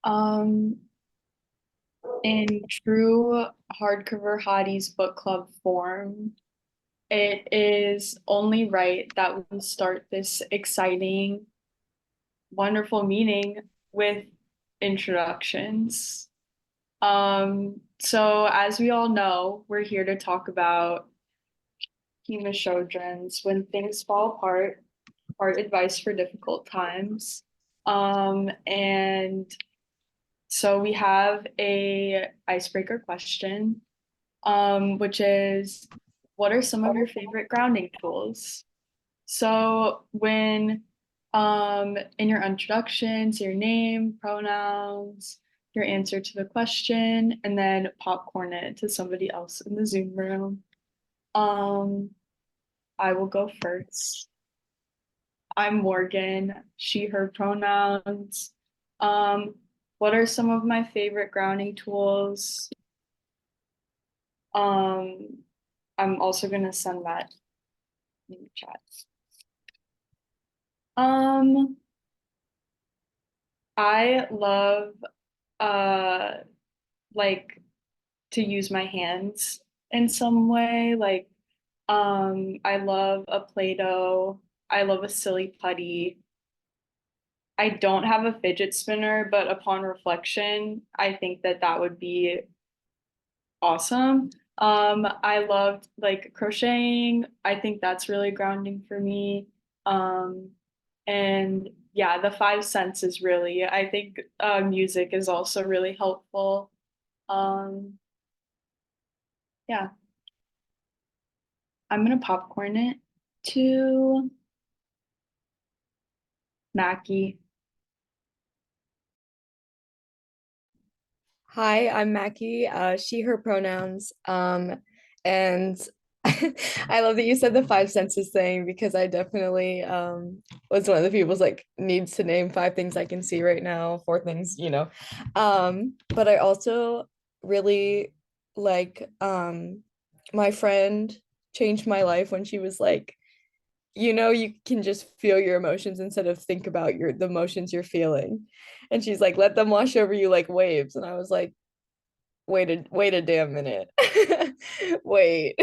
Um, in true Hardcover Hotties Book Club form, it is only right that we start this exciting, wonderful meeting with introductions. So as we all know, we're here to talk about Pema Chödrön's When Things Fall Apart, Art Advice for Difficult Times. And so we have a icebreaker question, which is, what are some of your favorite grounding tools? So when in your introductions, your name, pronouns, your answer to the question, and then popcorn it to somebody else in the Zoom room. Um, I will go first. I'm Morgan, she, her pronouns. Um, what are some of my favorite grounding tools? Um, I'm also gonna send that in the chat. Um, I love uh like to use my hands in some way. I love a Play-Doh. I love a silly putty. I don't have a fidget spinner, but upon reflection, I think that that would be awesome. I loved like crocheting. I think that's really grounding for me. Um, and yeah, the five senses really. I think music is also really helpful. Um, yeah, I'm gonna popcorn it to Mackie. Hi, I'm Mackie, she, her pronouns. And I love that you said the five senses thing because I definitely was one of the people's like needs to name five things I can see right now, four things. But I also really like my friend changed my life when she was like, you can just feel your emotions instead of think about the emotions you're feeling. And she's like, let them wash over you like waves. And I was like, wait a damn minute. Wait.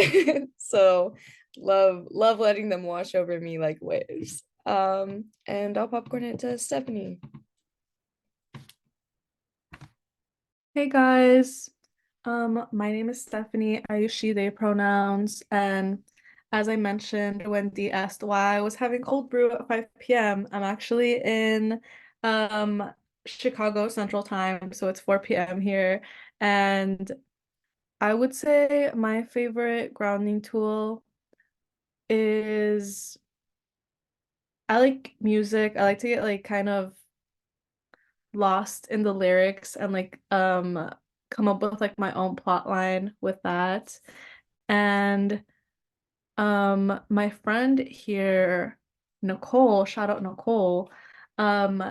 So love letting them wash over me like waves. And I'll popcorn it to Stephanie. Hey guys, my name is Stephanie. I use she, they pronouns, and as I mentioned when Dee asked why I was having cold brew at 5 p.m., I'm actually in Chicago Central Time, so it's 4 p.m. here, and I would say my favorite grounding tool is I like music. I like to get like kind of lost in the lyrics and like come up with like my own plot line with that. And my friend here, Nicole, shout out Nicole, um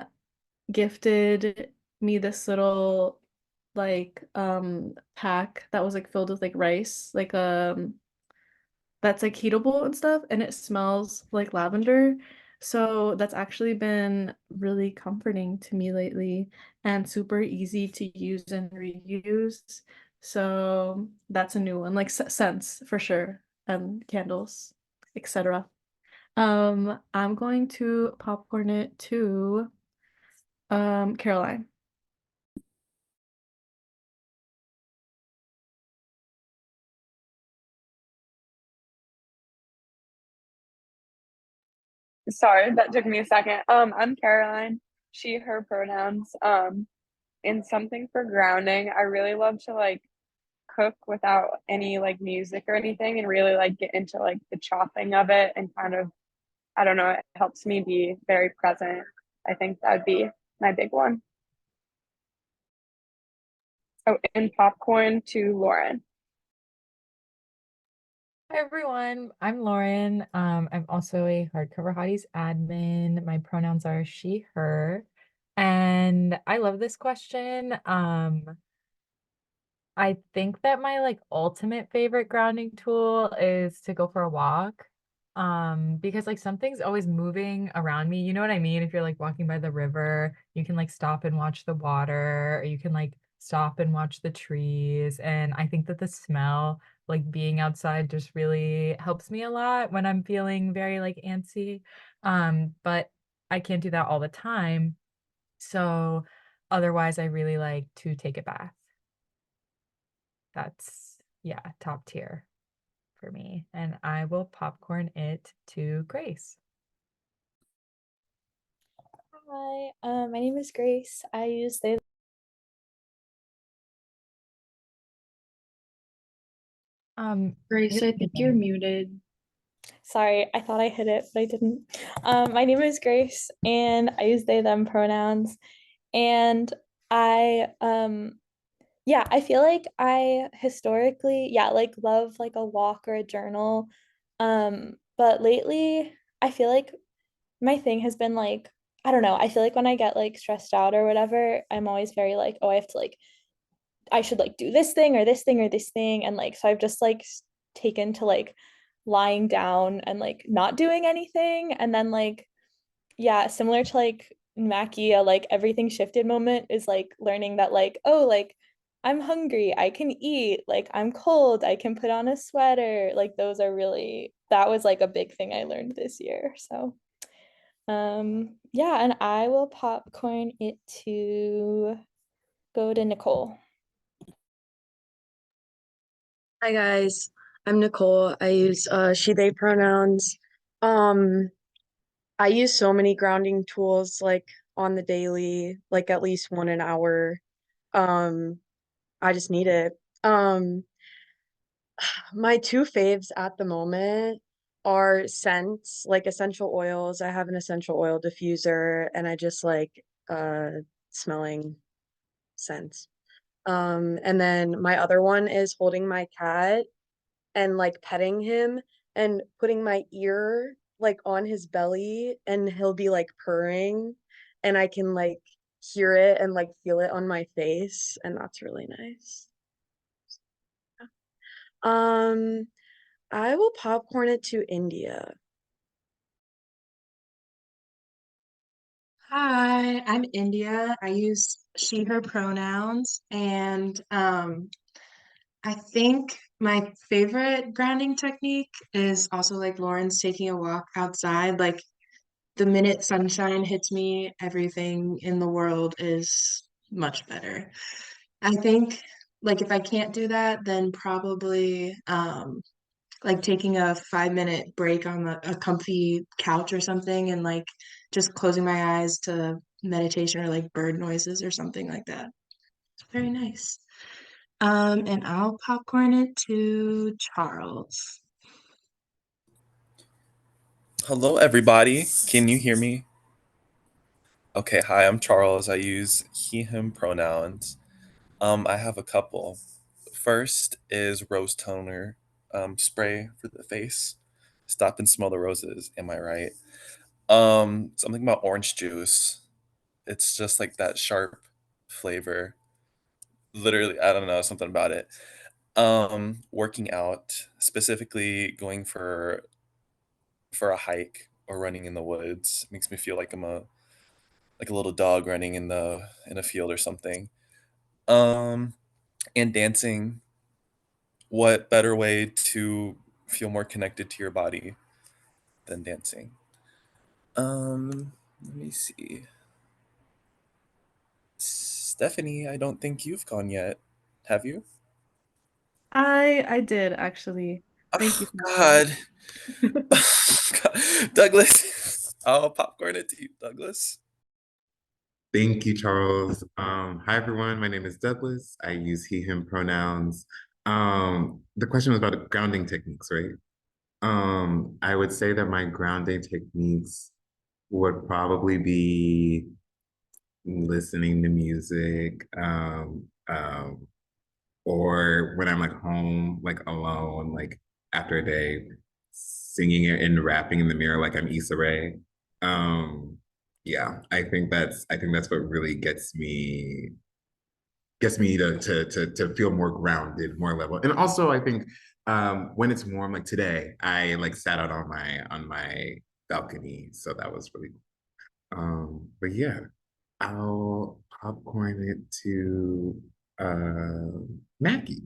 gifted me this little like pack that was like filled with like rice, like that's like heatable and stuff, and it smells like lavender. So that's actually been really comforting to me lately and super easy to use and reuse. So that's a new one, like scents for sure, and candles, etc. I'm going to popcorn it to Caroline. Sorry, that took me a second. I'm Caroline, she, her pronouns. In something for grounding, I really love to like cook without any like music or anything and really like get into like the chopping of it and kind of, I don't know, it helps me be very present. I think that would be my big one. Oh, and popcorn to Lauren. Hi everyone, I'm Lauren. I'm also a Hardcover Hotties admin. My pronouns are she, her, and I love this question. I think that my like ultimate favorite grounding tool is to go for a walk. Because like something's always moving around me. You know what I mean? If you're like walking by the river, you can like stop and watch the water, or you can like stop and watch the trees. And I think that the smell, like being outside, just really helps me a lot when I'm feeling very like antsy. But I can't do that all the time. So otherwise, I really like to take a bath. That's, yeah, top tier for me. And I will popcorn it to Grace. Hi, my name is Grace. I use they. Grace, I think you're muted. Sorry, I thought I hit it, but I didn't. My name is Grace, and I use they them pronouns. And I yeah, I feel like I historically, yeah, like love like a walk or a journal. But lately I feel like my thing has been like, I don't know, I feel like when I get like stressed out or whatever, I'm always very like, oh, I have to like I should like do this thing or this thing or this thing. And like, so I've just like taken to like lying down and like not doing anything. And then like, yeah, similar to like Mackie, like everything shifted moment is like learning that like, oh, like I'm hungry, I can eat, like I'm cold, I can put on a sweater. Like those are really, that was like a big thing I learned this year. So yeah, and I will popcorn it to go to Nicole. Hi guys, I'm Nicole. I use she they pronouns. Um I use so many grounding tools like on the daily, like at least one an hour. Um I just need it. My two faves at the moment are scents, like essential oils. I have an essential oil diffuser and I just like smelling scents. And then my other one is holding my cat and like petting him and putting my ear like on his belly and he'll be like purring and I can like hear it and like feel it on my face and that's really nice. Um, I will popcorn it to India. Hi, I'm India. I use she, her pronouns, and I think my favorite grounding technique is also like Lauren's taking a walk outside. Like the minute sunshine hits me, everything in the world is much better. I think like if I can't do that, then probably like taking a 5 minute break on a comfy couch or something and like just closing my eyes to meditation or like bird noises or something like that. It's very nice. And I'll popcorn it to Charles. Hello, everybody. Can you hear me? Okay, hi, I'm Charles. I use he, him pronouns. I have a couple. First is rose toner spray for the face. Stop and smell the roses. Am I right? Something about orange juice. It's just like that sharp flavor. Literally, I don't know, something about it. Working out, specifically going for a hike or running in the woods makes me feel like a little dog running in a field or something. Um, and dancing. What better way to feel more connected to your body than dancing? Let me see. Stephanie, I don't think you've gone yet. Have you? I did actually. Thank Oh you for God. that. Douglas. I'll popcorn it to you, Douglas. Thank you, Charles. Hi, everyone. My name is Douglas. I use he, him pronouns. The question was about grounding techniques, right? I would say that my grounding techniques would probably be listening to music, or when I'm like home, like alone, like after a day, singing it and rapping in the mirror like I'm Issa Rae. Um, yeah, I think that's what really gets me to feel more grounded, more level. And also I think when it's warm, like today, I like sat out on my balcony, so that was really cool. But yeah, I'll popcorn it to Mackie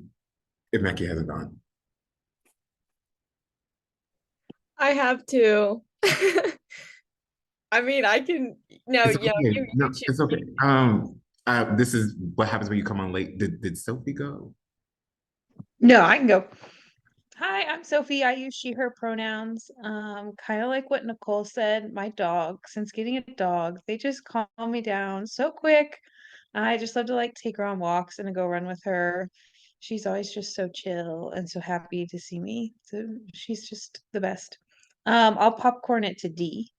if Mackie hasn't gone. I have to. I mean, I can. No, It's yeah, okay. you No, choose. it's okay. This is what happens when you come on late. Did Sophie go? No, I can go. Hi, I'm Sophie. I use she, her pronouns. Kind of like what Nicole said, my dog, since getting a dog, they just calm me down so quick. I just love to like take her on walks and go run with her. She's always just so chill and so happy to see me. So she's just the best. I'll popcorn it to D.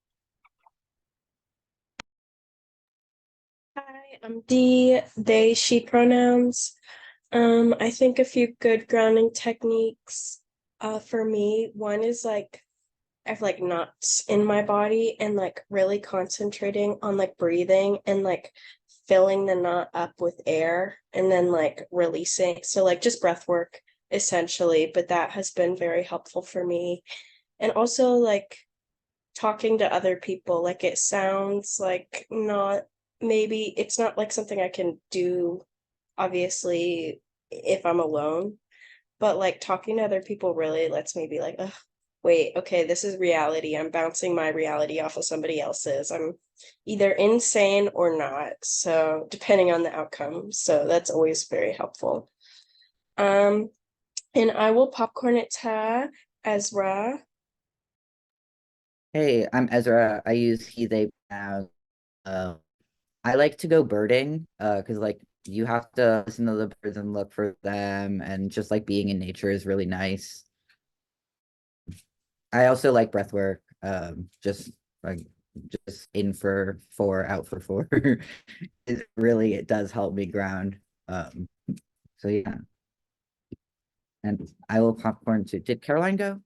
Hi, I'm Dee, they, she pronouns. I think a few good grounding techniques for me. One is like I have like knots in my body and like really concentrating on like breathing and like filling the knot up with air and then like releasing. So like just breath work essentially, but that has been very helpful for me. And also like talking to other people, like it sounds like not maybe it's not like something I can do obviously if I'm alone, but like talking to other people really lets me be like, oh, wait, okay, this is reality. I'm bouncing my reality off of somebody else's. I'm either insane or not. So depending on the outcome. So that's always very helpful. Um, and I will popcorn it to Ezra. Hey, I'm Ezra. I use he, they pronouns. Uh, I like to go birding, because like you have to listen to the birds and look for them, and just like being in nature is really nice. I also like breath work, just like just in for four, out for four. It does help me ground. So yeah, and I will popcorn too. Did Caroline go?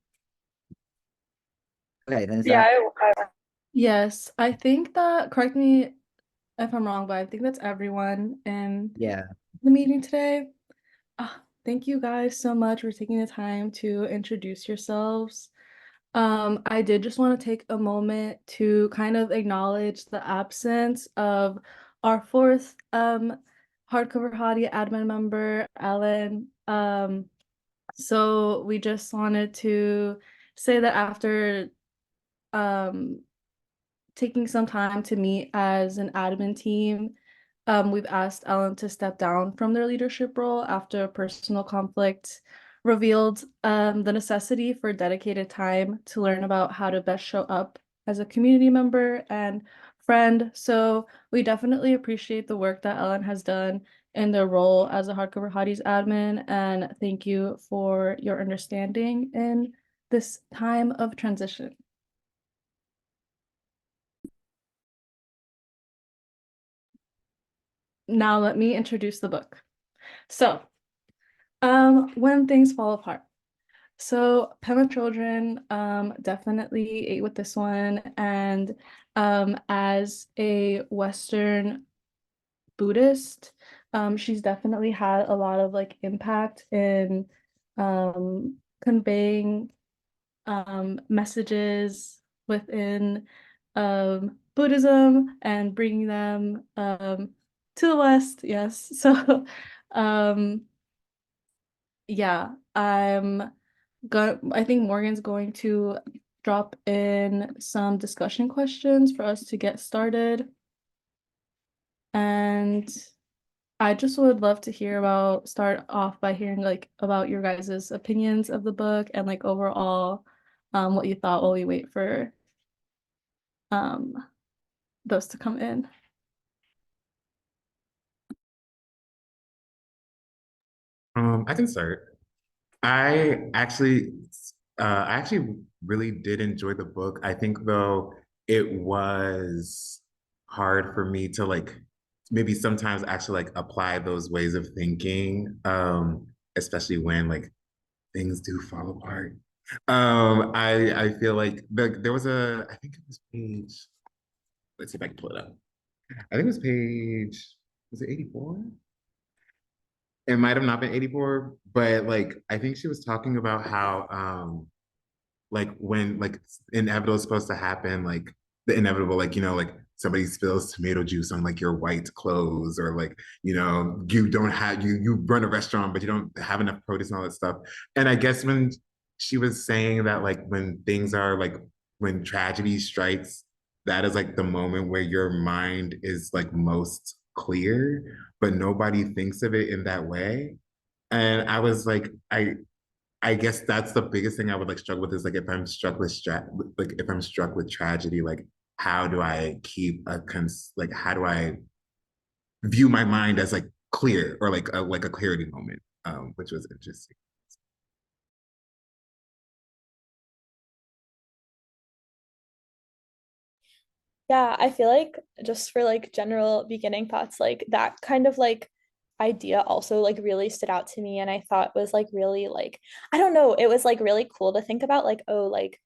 Okay, then is Yeah, that Yes, I think that, correct me if I'm wrong, but I think that's everyone in yeah. the meeting today. Thank you guys so much for taking the time to introduce yourselves. I did just want to take a moment to kind of acknowledge the absence of our fourth hardcover hottie admin member, Ellen. So we just wanted to say that after um taking some time to meet as an admin team, we've asked Ellen to step down from their leadership role after a personal conflict revealed the necessity for dedicated time to learn about how to best show up as a community member and friend. So we definitely appreciate the work that Ellen has done in their role as a Hardcover Hotties admin, and thank you for your understanding in this time of transition. Now let me introduce the book. So, when things fall apart. So Pema Chödrön definitely ate with this one, and as a Western Buddhist, she's definitely had a lot of like impact in conveying messages within Buddhism and bringing them to the West. Yes. So um yeah, I think Morgan's going to drop in some discussion questions for us to get started. And I just would love to start off by hearing like about your guys' opinions of the book and like overall what you thought while we wait for um those to come in. I can start. I actually really did enjoy the book. I think though it was hard for me to like maybe sometimes actually like apply those ways of thinking, especially when like things do fall apart. I feel like there was I think it was page. Let's see if I can pull it up. I think it was page. Was it 84? It might have not been 84, but like I think she was talking about how like when like inevitable is supposed to happen, like the inevitable, like like somebody spills tomato juice on like your white clothes, or like you don't have you run a restaurant but you don't have enough produce and all that stuff. And I guess when she was saying that, like when things are like when tragedy strikes, that is like the moment where your mind is like most clear, but nobody thinks of it in that way. And I was like, I guess that's the biggest thing I would like struggle with, is like if I'm struck with like if I'm struck with tragedy, like how do I keep like how do I view my mind as like clear, or like a clarity moment, which was interesting. Yeah, I feel like just for like general beginning thoughts, like that kind of like idea also like really stood out to me and I thought was like really like I don't know, it was like really cool to think about like oh like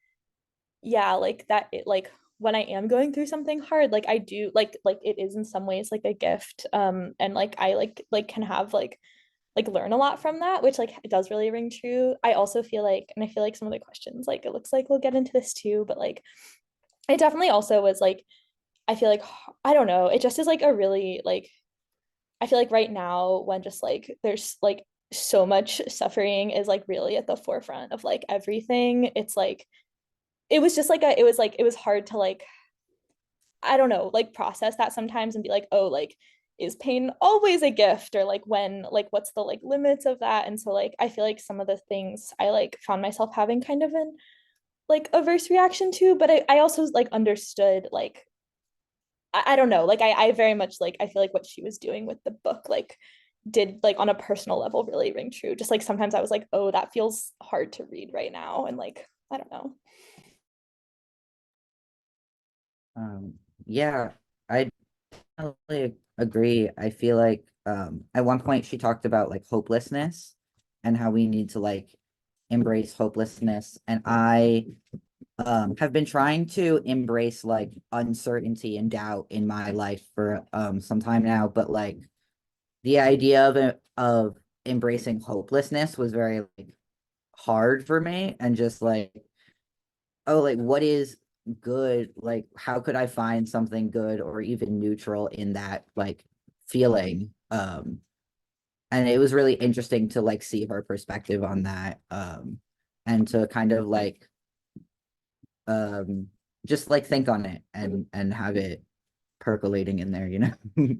yeah, like that it like when I am going through something hard, like I do like it is in some ways like a gift and like I like can have like learn a lot from that, which like it does really ring true. I also feel like and I feel like some of the questions like it looks like we'll get into this too, but like it definitely also was like I feel like I don't know, it just is like a really like I feel like right now when just like there's like so much suffering is like really at the forefront of like everything. It's like it was just like a it was like it was hard to like I don't know, like process that sometimes and be like, oh, like is pain always a gift or like when like what's the like limits of that? And so like I feel like some of the things I like found myself having kind of an like averse reaction to, but I also like understood like I don't know, like I very much like I feel like what she was doing with the book like did like on a personal level really ring true. Just like sometimes I was like, oh, that feels hard to read right now. And like, I don't know. Um, yeah, I totally agree. I feel like at one point she talked about like hopelessness and how we need to like embrace hopelessness. And I have been trying to embrace like uncertainty and doubt in my life for some time now, but like the idea of it of embracing hopelessness was very like hard for me, and just like, oh, like what is good? Like how could I find something good or even neutral in that like feeling? And it was really interesting to like see her perspective on that. And to kind of like um just like think on it and have it percolating in there, you know.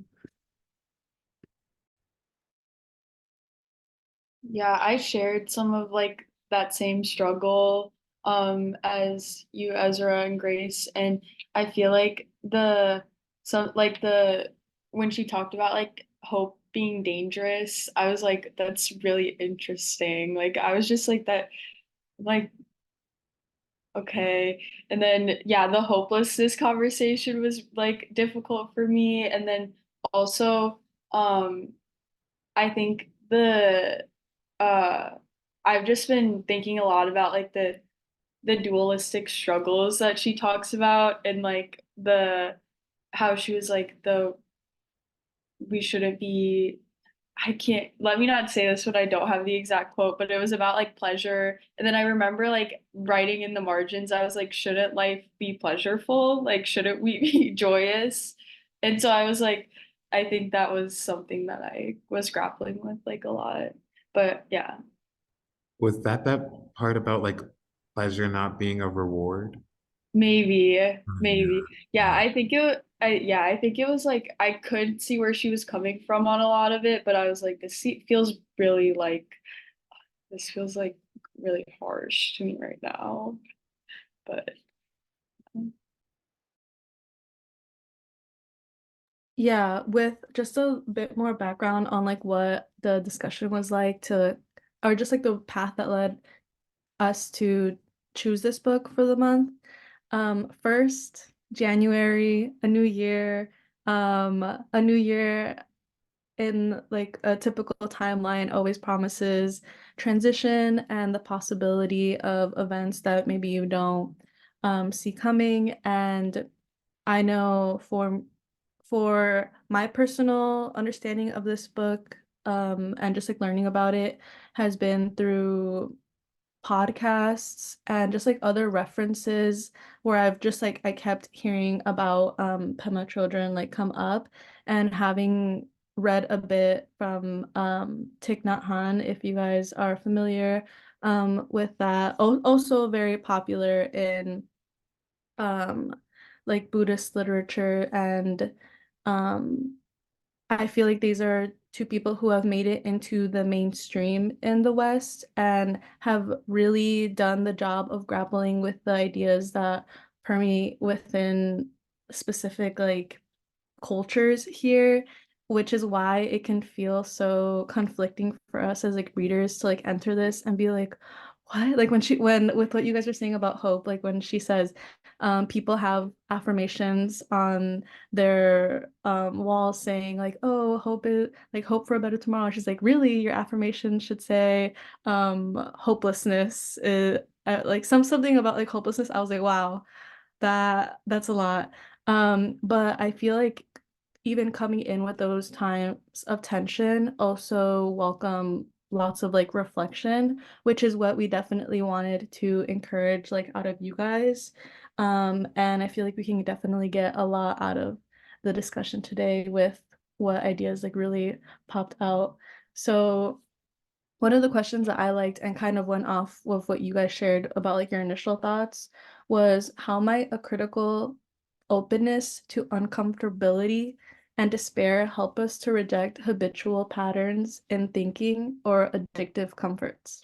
Yeah, I shared some of like that same struggle as you, Ezra and Grace, and I feel like the some like the when she talked about like hope being dangerous, I was like that's really interesting. Like I was just like that like okay. And then yeah, the hopelessness conversation was like difficult for me, and then also um I think uh I've just been thinking a lot about like the dualistic struggles that she talks about and like the how she was like the we shouldn't be I can't let me not say this when I don't have the exact quote, but it was about like pleasure. And then I remember like writing in the margins, I was like, shouldn't life be pleasureful? Like, shouldn't we be joyous? And so I was like, I think that was something that I was grappling with like a lot. But yeah, Was that part about like pleasure not being a reward? maybe. Yeah, Yeah. I think I think it was like I could see where she was coming from on a lot of it, but I was like, feels really like this feels like really harsh to me right now. But Yeah, with just a bit more background on like what the discussion was like to, or just like the path that led us to choose this book for the month. First, January, a new year in like a typical timeline always promises transition and the possibility of events that maybe you don't see coming. And I know for my personal understanding of this book, and just like learning about it has been through podcasts and just like other references where I've just like I kept hearing about Pema Chödrön like come up, and having read a bit from Thich Nhat Hanh, if you guys are familiar with that. Also very popular in um like Buddhist literature, and um I feel like these are two people who have made it into the mainstream in the West and have really done the job of grappling with the ideas that permeate within specific like cultures here, which is why it can feel so conflicting for us as like readers to like enter this and be like, what? Like when with what you guys are saying about hope, like when she says, people have affirmations on their walls saying like, oh, hope is like hope for a better tomorrow. She's like, really, your affirmation should say hopelessness is like something about like hopelessness. I was like, wow, that's a lot. But I feel like even coming in with those times of tension also welcome lots of like reflection, which is what we definitely wanted to encourage like out of you guys. And I feel like we can definitely get a lot out of the discussion today with what ideas like really popped out. So one of the questions that I liked and kind of went off with what you guys shared about like your initial thoughts was, how might a critical openness to uncomfortability and despair help us to reject habitual patterns in thinking or addictive comforts?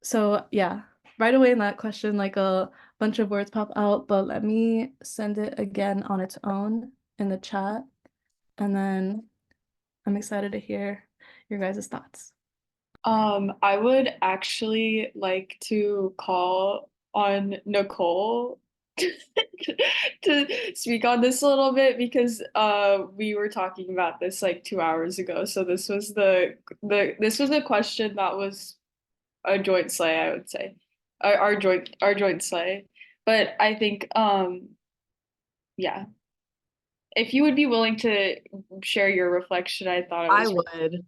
So yeah, right away in that question, like a bunch of words pop out, but let me send it again on its own in the chat, and then I'm excited to hear your guys' thoughts. I would actually like to call on Nicole to speak on this a little bit, because we were talking about this like 2 hours ago. So this was this was a question that was a joint slay, I would say. Our joint slay. But I think yeah. If you would be willing to share your reflection, I thought it I was would.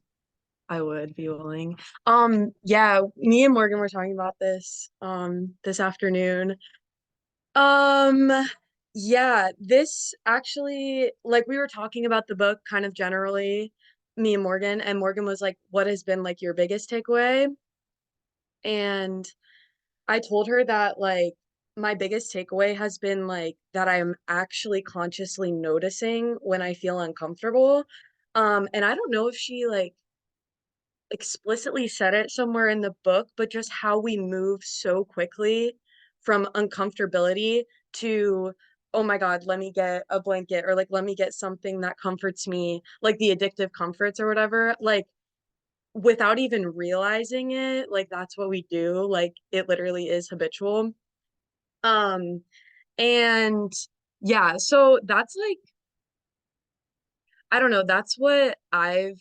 I would be willing. Yeah, me and Morgan were talking about this this afternoon. Um, yeah, this actually, like, we were talking about the book kind of generally, me and Morgan was like, what has been like your biggest takeaway? And I told her that like my biggest takeaway has been like that I'm actually consciously noticing when I feel uncomfortable. And I don't know if she like explicitly said it somewhere in the book, but just how we move so quickly from uncomfortability to, oh my God, let me get a blanket, or like, let me get something that comforts me, like the addictive comforts or whatever, like without even realizing it, like that's what we do. Like it literally is habitual. Um, and yeah, so that's like, I don't know, that's what I've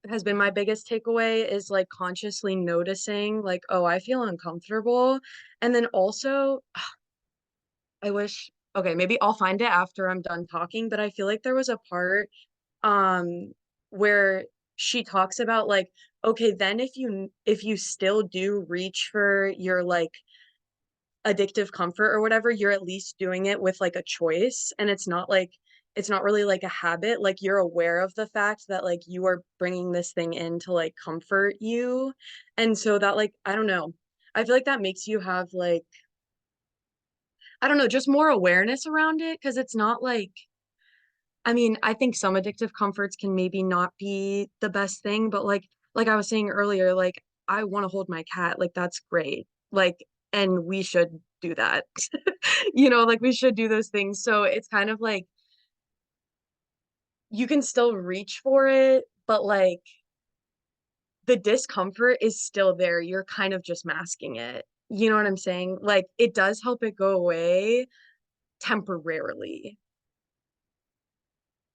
has been my biggest takeaway, is like consciously noticing like, oh, I feel uncomfortable. And then also, I wish, okay, maybe I'll find it after I'm done talking, but I feel like there was a part um where she talks about like, okay, then if you still do reach for your like addictive comfort or whatever, you're at least doing it with like a choice, and it's not really like a habit. Like you're aware of the fact that like you are bringing this thing in to like comfort you. And so that like, I don't know, I feel like that makes you have like, I don't know, just more awareness around it, because it's not like, I mean, I think some addictive comforts can maybe not be the best thing, but like I was saying earlier, like I want to hold my cat, like that's great. Like, and we should do that. You know, like we should do those things. So it's kind of like you can still reach for it, but like the discomfort is still there. You're kind of just masking it. You know what I'm saying? Like it does help it go away temporarily.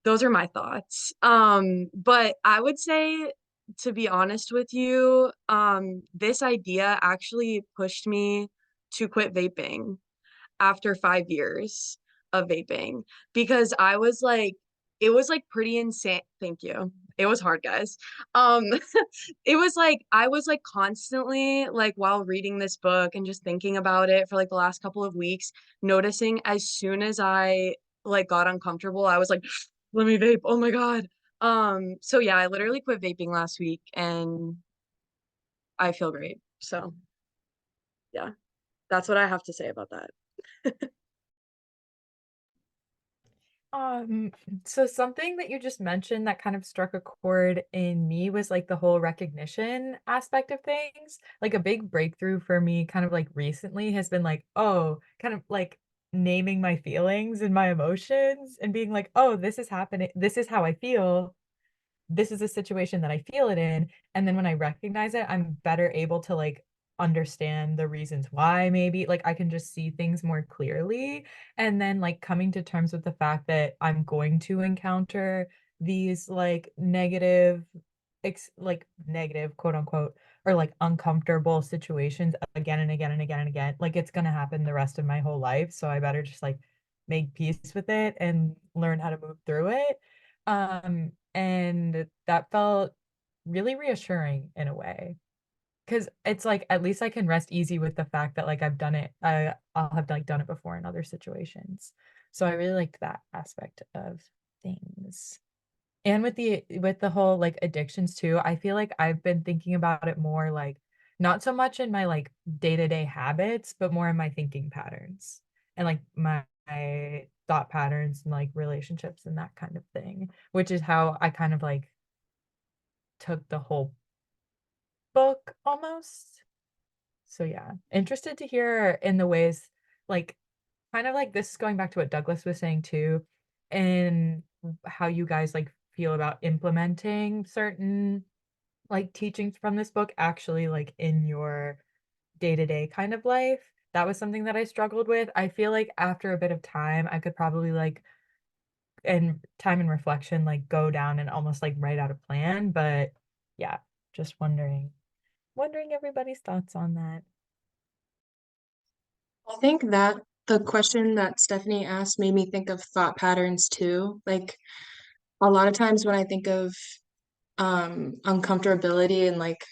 Those are my thoughts. But I would say, to be honest with you, this idea actually pushed me to quit vaping after 5 years of vaping, because I was like it was like pretty insane. Thank you. It was hard, guys. Um, it was like I was like constantly like while reading this book and just thinking about it for like the last couple of weeks, noticing as soon as I like got uncomfortable, I was like, let me vape. Oh my God. So yeah, I literally quit vaping last week and I feel great. So yeah, that's what I have to say about that. Um, so something that you just mentioned that kind of struck a chord in me was like the whole recognition aspect of things. Like a big breakthrough for me kind of like recently has been like, oh, kind of like naming my feelings and my emotions and being like, oh, this is happening. This is how I feel. This is a situation that I feel it in. And then when I recognize it, I'm better able to like understand the reasons why, maybe like I can just see things more clearly. And then like coming to terms with the fact that I'm going to encounter these like negative, like negative quote unquote, or like uncomfortable situations again and again and again and again. Like it's going to happen the rest of my whole life. So I better just like make peace with it and learn how to move through it. And that felt really reassuring in a way. Because it's like at least I can rest easy with the fact that like I've done it. I'll have like done it before in other situations. So I really liked that aspect of things. And with the whole like addictions too, I feel like I've been thinking about it more like not so much in my like day-to-day habits, but more in my thinking patterns and like my thought patterns and like relationships and that kind of thing, which is how I kind of like took the whole book almost. So yeah, interested to hear in the ways like kind of like this is going back to what Douglas was saying too, and how you guys like feel about implementing certain like teachings from this book actually like in your day-to-day kind of life. That was something that I struggled with. I feel like after a bit of time, I could probably like and time and reflection like go down and almost like write out a plan, but yeah, just wondering everybody's thoughts on that. I think that the question that Stephanie asked made me think of thought patterns too. Like a lot of times when I think of uncomfortability and like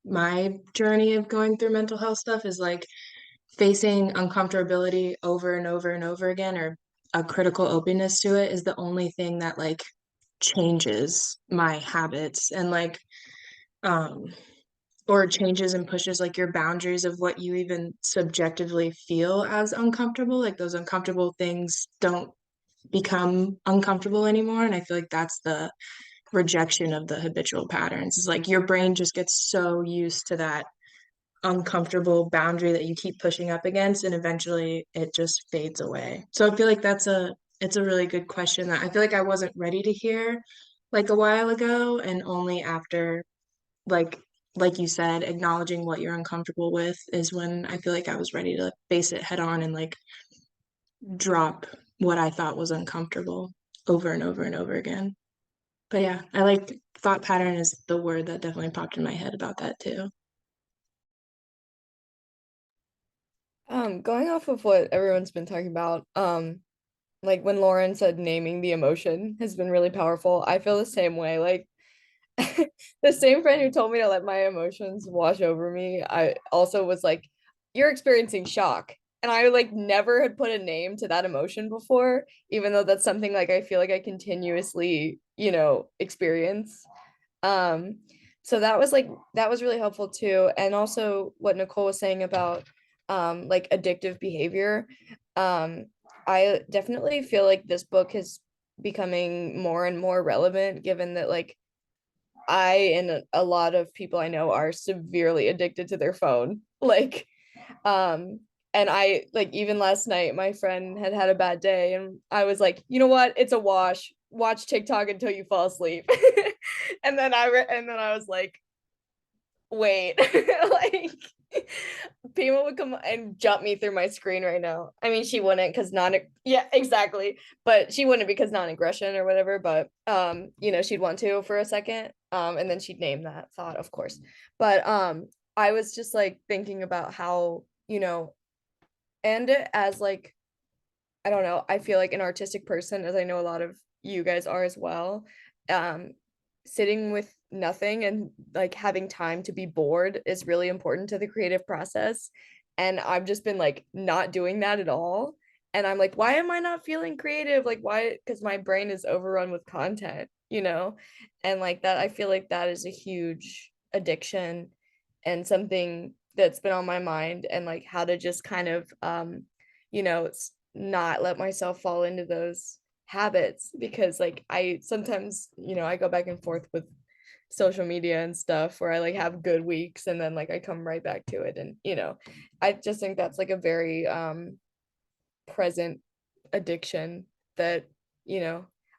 my journey of going through mental health stuff is like facing uncomfortability over and over and over again, or a critical openness to it is the only thing that like changes my habits and like um or changes and pushes like your boundaries of what you even subjectively feel as uncomfortable. Like those uncomfortable things don't become uncomfortable anymore. And I feel like that's the rejection of the habitual patterns. Is like your brain just gets so used to that uncomfortable boundary that you keep pushing up against, and eventually it just fades away. So I feel like it's a really good question that I feel like I wasn't ready to hear like a while ago, and only after like like you said, acknowledging what you're uncomfortable with is when I feel like I was ready to face it head on and like drop what I thought was uncomfortable over and over and over again. But yeah, I like thought pattern is the word that definitely popped in my head about that too. Going off of what everyone's been talking about, like when Lauren said naming the emotion has been really powerful. I feel the same way. Like the same friend who told me to let my emotions wash over me, I also was like, you're experiencing shock. And I like never had put a name to that emotion before, even though that's something like I feel like I continuously, experience. Um, so that was really helpful too. And also what Nicole was saying about like addictive behavior. Um, I definitely feel like this book is becoming more and more relevant given that like I and a lot of people I know are severely addicted to their phone. Like, and I like even last night, my friend had had a bad day, and I was like, you know what? It's a wash. Watch TikTok until you fall asleep. And then I was like, wait, like Pema would come and jump me through my screen right now. I mean, she wouldn't because yeah, exactly. But she wouldn't because non-aggression or whatever. But she'd want to for a second. And then she'd name that thought, of course. But I was just like thinking about how, and as like, I don't know, I feel like an artistic person, as I know a lot of you guys are as well. Sitting with nothing and like having time to be bored is really important to the creative process. And I've just been like not doing that at all. And I'm like, why am I not feeling creative? Like, why? Because my brain is overrun with content, you know? And like that, I feel like that is a huge addiction and something that's been on my mind, and like how to just kind of not let myself fall into those habits, because like I sometimes, I go back and forth with social media and stuff where I like have good weeks and then like I come right back to it, and I just think that's like a very present addiction that,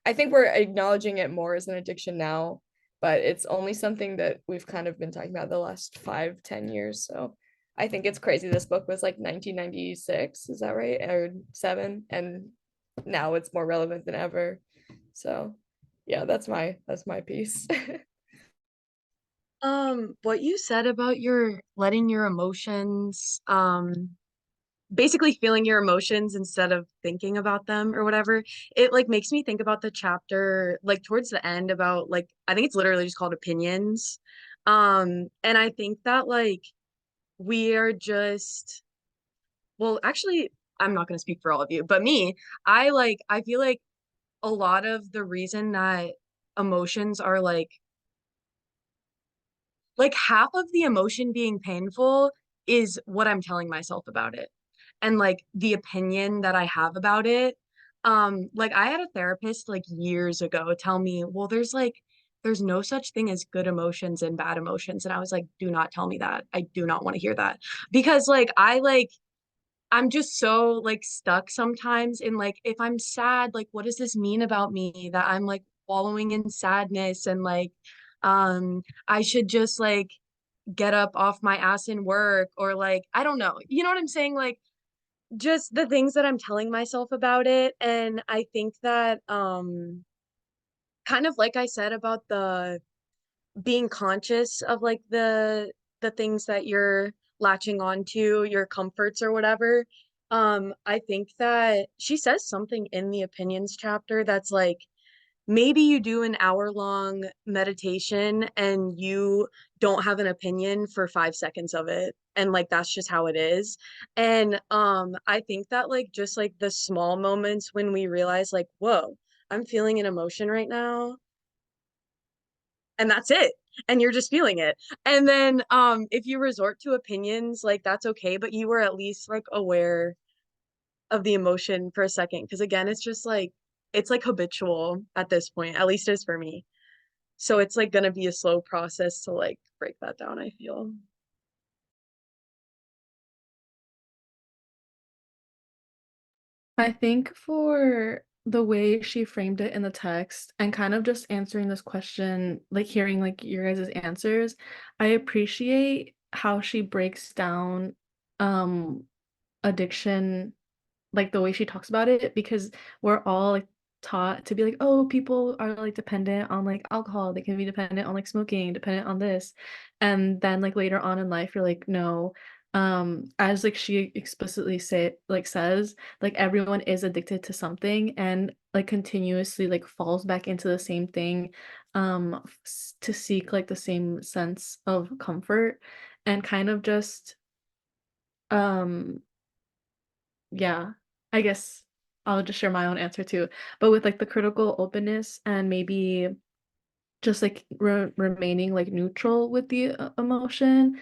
I think we're acknowledging it more as an addiction now, but it's only something that we've kind of been talking about the last 5-10 years. So I think it's crazy. This book was like 1996, is that right? Or seven, and now it's more relevant than ever. So yeah, that's my piece. What you said about your letting your emotions, basically feeling your emotions instead of thinking about them or whatever, it like makes me think about the chapter like towards the end about like I think it's literally just called opinions. And I think that like we are just, well, actually, I'm not going to speak for all of you, but me, I feel like a lot of the reason that emotions are like half of the emotion being painful is what I'm telling myself about it, and like the opinion that I have about it. Like I had a therapist like years ago tell me, well, there's no such thing as good emotions and bad emotions. And I was like, do not tell me that. I do not want to hear that. Because I'm just so like stuck sometimes in like if I'm sad, like what does this mean about me that I'm like wallowing in sadness, and like I should just like get up off my ass and work, or like I don't know. You know what I'm saying? Like just the things that I'm telling myself about it. And I think that kind of like I said about the being conscious of like the things that you're latching on to, your comforts or whatever. I think that she says something in the opinions chapter that's like maybe you do an hour-long meditation and you don't have an opinion for 5 seconds of it, and like that's just how it is. And I think that like just like the small moments when we realize like, whoa, I'm feeling an emotion right now, and that's it, and you're just feeling it. And then if you resort to opinions, like that's okay, but you were at least like aware of the emotion for a second, because again it's like habitual at this point, at least it is for me. So it's like gonna be a slow process to like break that down, I feel. I think for the way she framed it in the text and kind of just answering this question, like hearing like your guys' answers, I appreciate how she breaks down um addiction, like the way she talks about it, because we're all like taught to be like, oh, people are like dependent on like alcohol, they can be dependent on like smoking, dependent on this. And then like later on in life, you're like, no, as like she explicitly says, like everyone is addicted to something and like continuously like falls back into the same thing, to seek like the same sense of comfort, and kind of just um yeah, I guess I'll just share my own answer too. But with like the critical openness and maybe just like remaining like neutral with the emotion,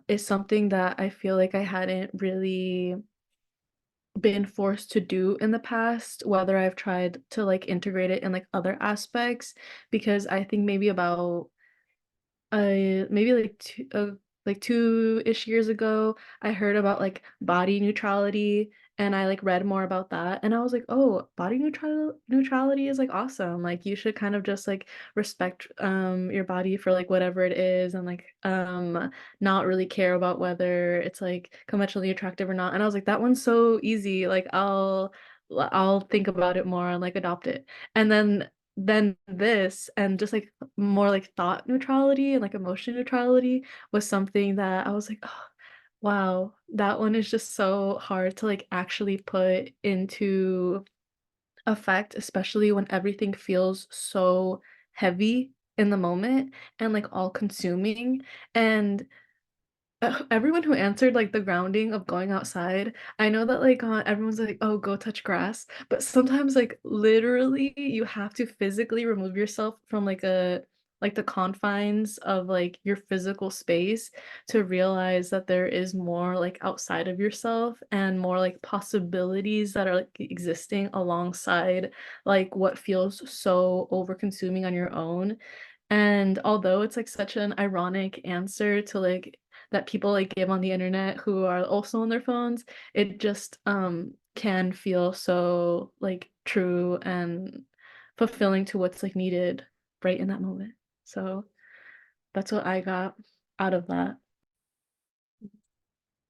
is something that I feel like I hadn't really been forced to do in the past, whether I've tried to like integrate it in like other aspects, because I think maybe about maybe like 2-ish years ago, I heard about like body neutrality, and I like read more about that, and I was like, oh, body neutrality is like awesome. Like you should kind of just like respect your body for like whatever it is, and like not really care about whether it's like conventionally attractive or not. And I was like, that one's so easy. Like I'll think about it more and like adopt it. And then this and just like more like thought neutrality and like emotion neutrality was something that I was like, oh, wow, that one is just so hard to like actually put into effect, especially when everything feels so heavy in the moment and like all consuming. And everyone who answered like the grounding of going outside, I know that like everyone's like, oh, go touch grass, but sometimes like literally you have to physically remove yourself from like the confines of like your physical space to realize that there is more like outside of yourself and more like possibilities that are like existing alongside like what feels so over consuming on your own. And although it's like such an ironic answer to like that people like give on the internet who are also on their phones, it just can feel so like true and fulfilling to what's like needed right in that moment. So that's what I got out of that.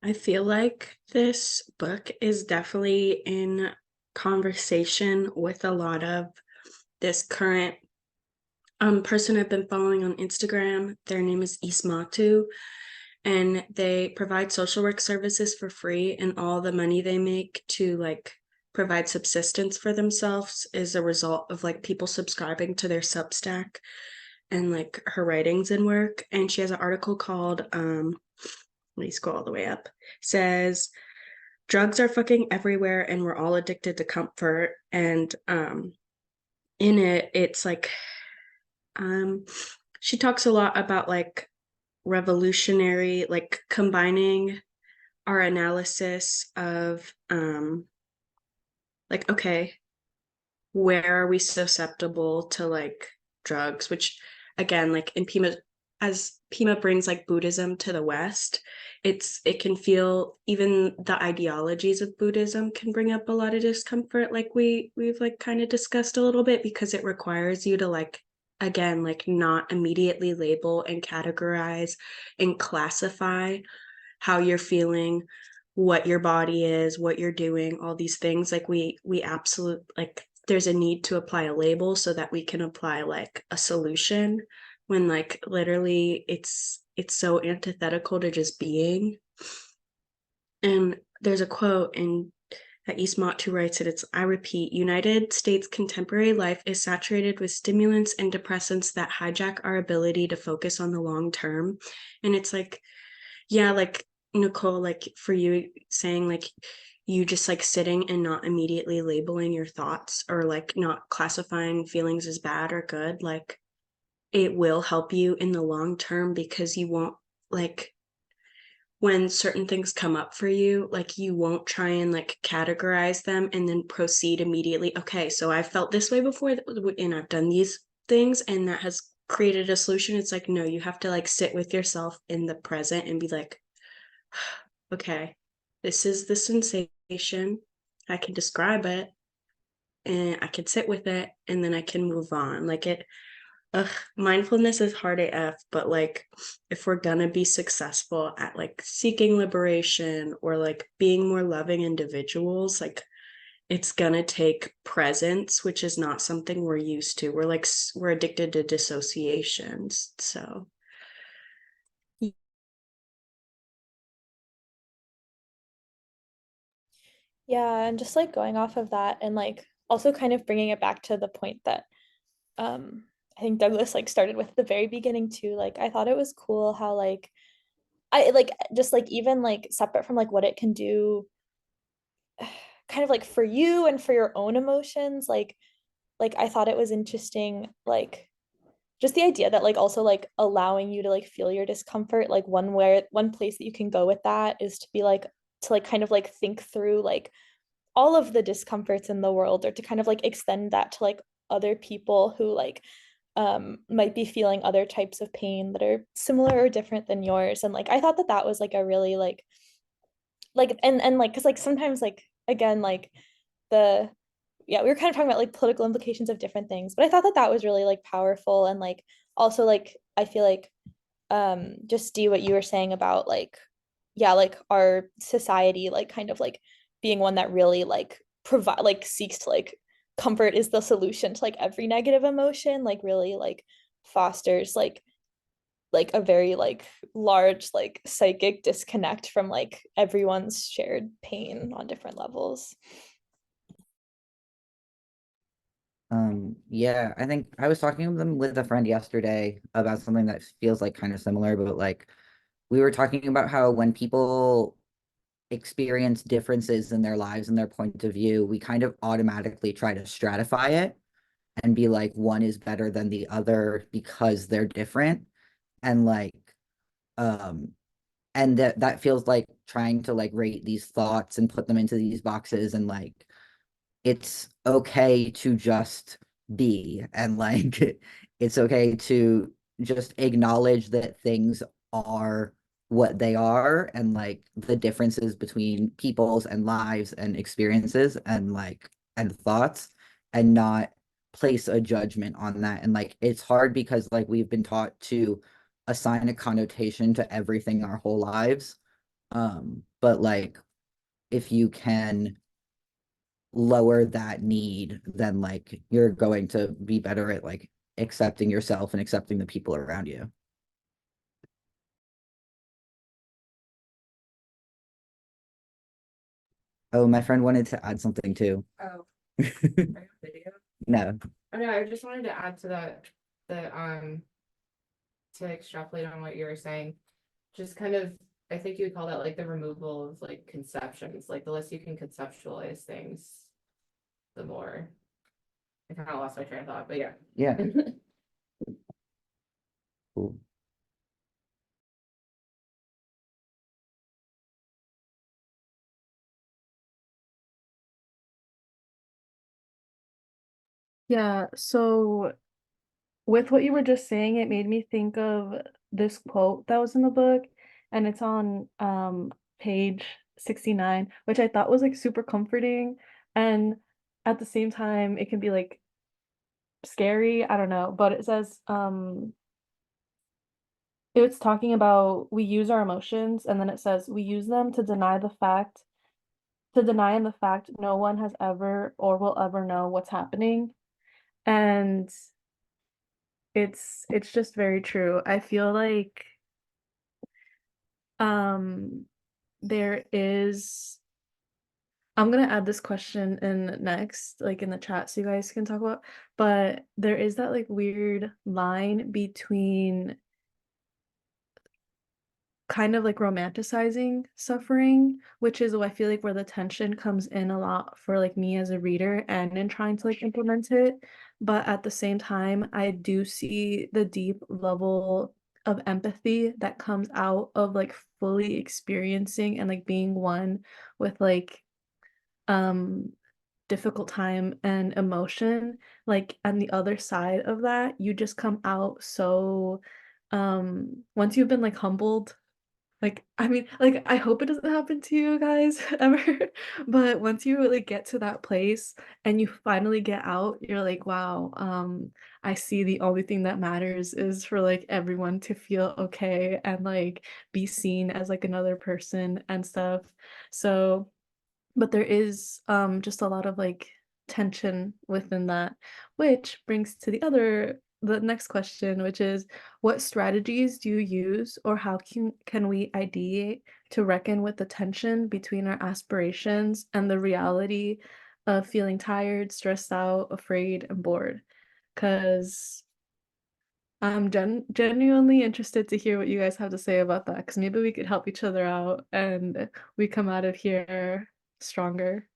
I feel like this book is definitely in conversation with a lot of this current person I've been following on Instagram. Their name is Ismatu, and they provide social work services for free, and all the money they make to like provide subsistence for themselves is a result of like people subscribing to their Substack and like her writings and work. And she has an article called let me scroll all the way up, says drugs are fucking everywhere and we're all addicted to comfort. And in it's like she talks a lot about like revolutionary, like combining our analysis of like, okay, where are we susceptible to like drugs, which again, like in Pema, as Pema brings like Buddhism to the West, it can feel, even the ideologies of Buddhism can bring up a lot of discomfort, like we've like kind of discussed a little bit, because it requires you to like, again, like not immediately label and categorize and classify how you're feeling, what your body is, what you're doing, all these things. Like we absolutely, like there's a need to apply a label so that we can apply like a solution, when like literally it's so antithetical to just being. And there's a quote in that Ismatu who writes it. It's, I repeat, United States contemporary life is saturated with stimulants and depressants that hijack our ability to focus on the long term. And it's like, yeah, like Nicole, like for you saying like you just like sitting and not immediately labeling your thoughts, or like not classifying feelings as bad or good, like it will help you in the long term, because you won't, like when certain things come up for you, like you won't try and like categorize them and then proceed immediately. Okay, so I felt this way before and I've done these things and that has created a solution. It's like, no, you have to like sit with yourself in the present and be like, okay, this is the sensation. I can describe it and I can sit with it and then I can move on. Like mindfulness is hard AF, but like if we're gonna be successful at like seeking liberation or like being more loving individuals, like it's gonna take presence, which is not something we're used to. We're addicted to dissociations. So Yeah, and just like going off of that and like also kind of bringing it back to the point that I think Douglas like started with at the very beginning too. Like I thought it was cool how like I like just like even like separate from like what it can do kind of like for you and for your own emotions, like I thought it was interesting, like just the idea that like also like allowing you to like feel your discomfort, like one place that you can go with that is to be like to like kind of like think through like all of the discomforts in the world, or to kind of like extend that to like other people who like might be feeling other types of pain that are similar or different than yours. And like I thought that that was like a really like and like because like sometimes like again like the yeah, we were kind of talking about like political implications of different things, but I thought that that was really like powerful. And like also like I feel like just do what you were saying about like yeah, like our society like kind of like being one that really like provide like seeks to like comfort is the solution to like every negative emotion, like really like fosters like a very like large like psychic disconnect from like everyone's shared pain on different levels. Yeah, I think I was talking with them with a friend yesterday about something that feels like kind of similar, but like we were talking about how when people experience differences in their lives and their point of view, we kind of automatically try to stratify it and be like one is better than the other because they're different. And like um and that feels like trying to like rate these thoughts and put them into these boxes, and like it's okay to just be, and like it's okay to just acknowledge that things are what they are, and like the differences between people's and lives and experiences and like and thoughts, and not place a judgment on that. And like it's hard because like we've been taught to assign a connotation to everything our whole lives, but like if you can lower that need, then like you're going to be better at like accepting yourself and accepting the people around you. Oh, my friend wanted to add something too. Oh, video. No. Oh no, I just wanted to add to that, to extrapolate on what you were saying. Just kind of, I think you would call that like the removal of like conceptions. Like the less you can conceptualize things, the more. I kind of lost my train of thought, but yeah. Yeah. Cool. Yeah, so with what you were just saying, it made me think of this quote that was in the book, and it's on page 69, which I thought was like super comforting, and at the same time it can be like scary, I don't know, but it says it's talking about we use our emotions, and then it says we use them to deny in the fact no one has ever or will ever know what's happening. And it's just very true. I feel like um there is I'm gonna add this question in next, like in the chat so you guys can talk about, but there is that like weird line between kind of like romanticizing suffering, which is I feel like where the tension comes in a lot for like me as a reader and in trying to like implement it. But at the same time, I do see the deep level of empathy that comes out of like fully experiencing and like being one with like um difficult time and emotion. Like on the other side of that, you just come out so once you've been like humbled, like, I mean, like, I hope it doesn't happen to you guys ever, but once you like get to that place and you finally get out, you're like, wow, I see the only thing that matters is for like everyone to feel okay and like be seen as like another person and stuff. So but there is just a lot of like tension within that, which brings to the next question, which is what strategies do you use or how can we ideate to reckon with the tension between our aspirations and the reality of feeling tired, stressed out, afraid, and bored? Because I'm genuinely interested to hear what you guys have to say about that, because maybe we could help each other out and we come out of here stronger.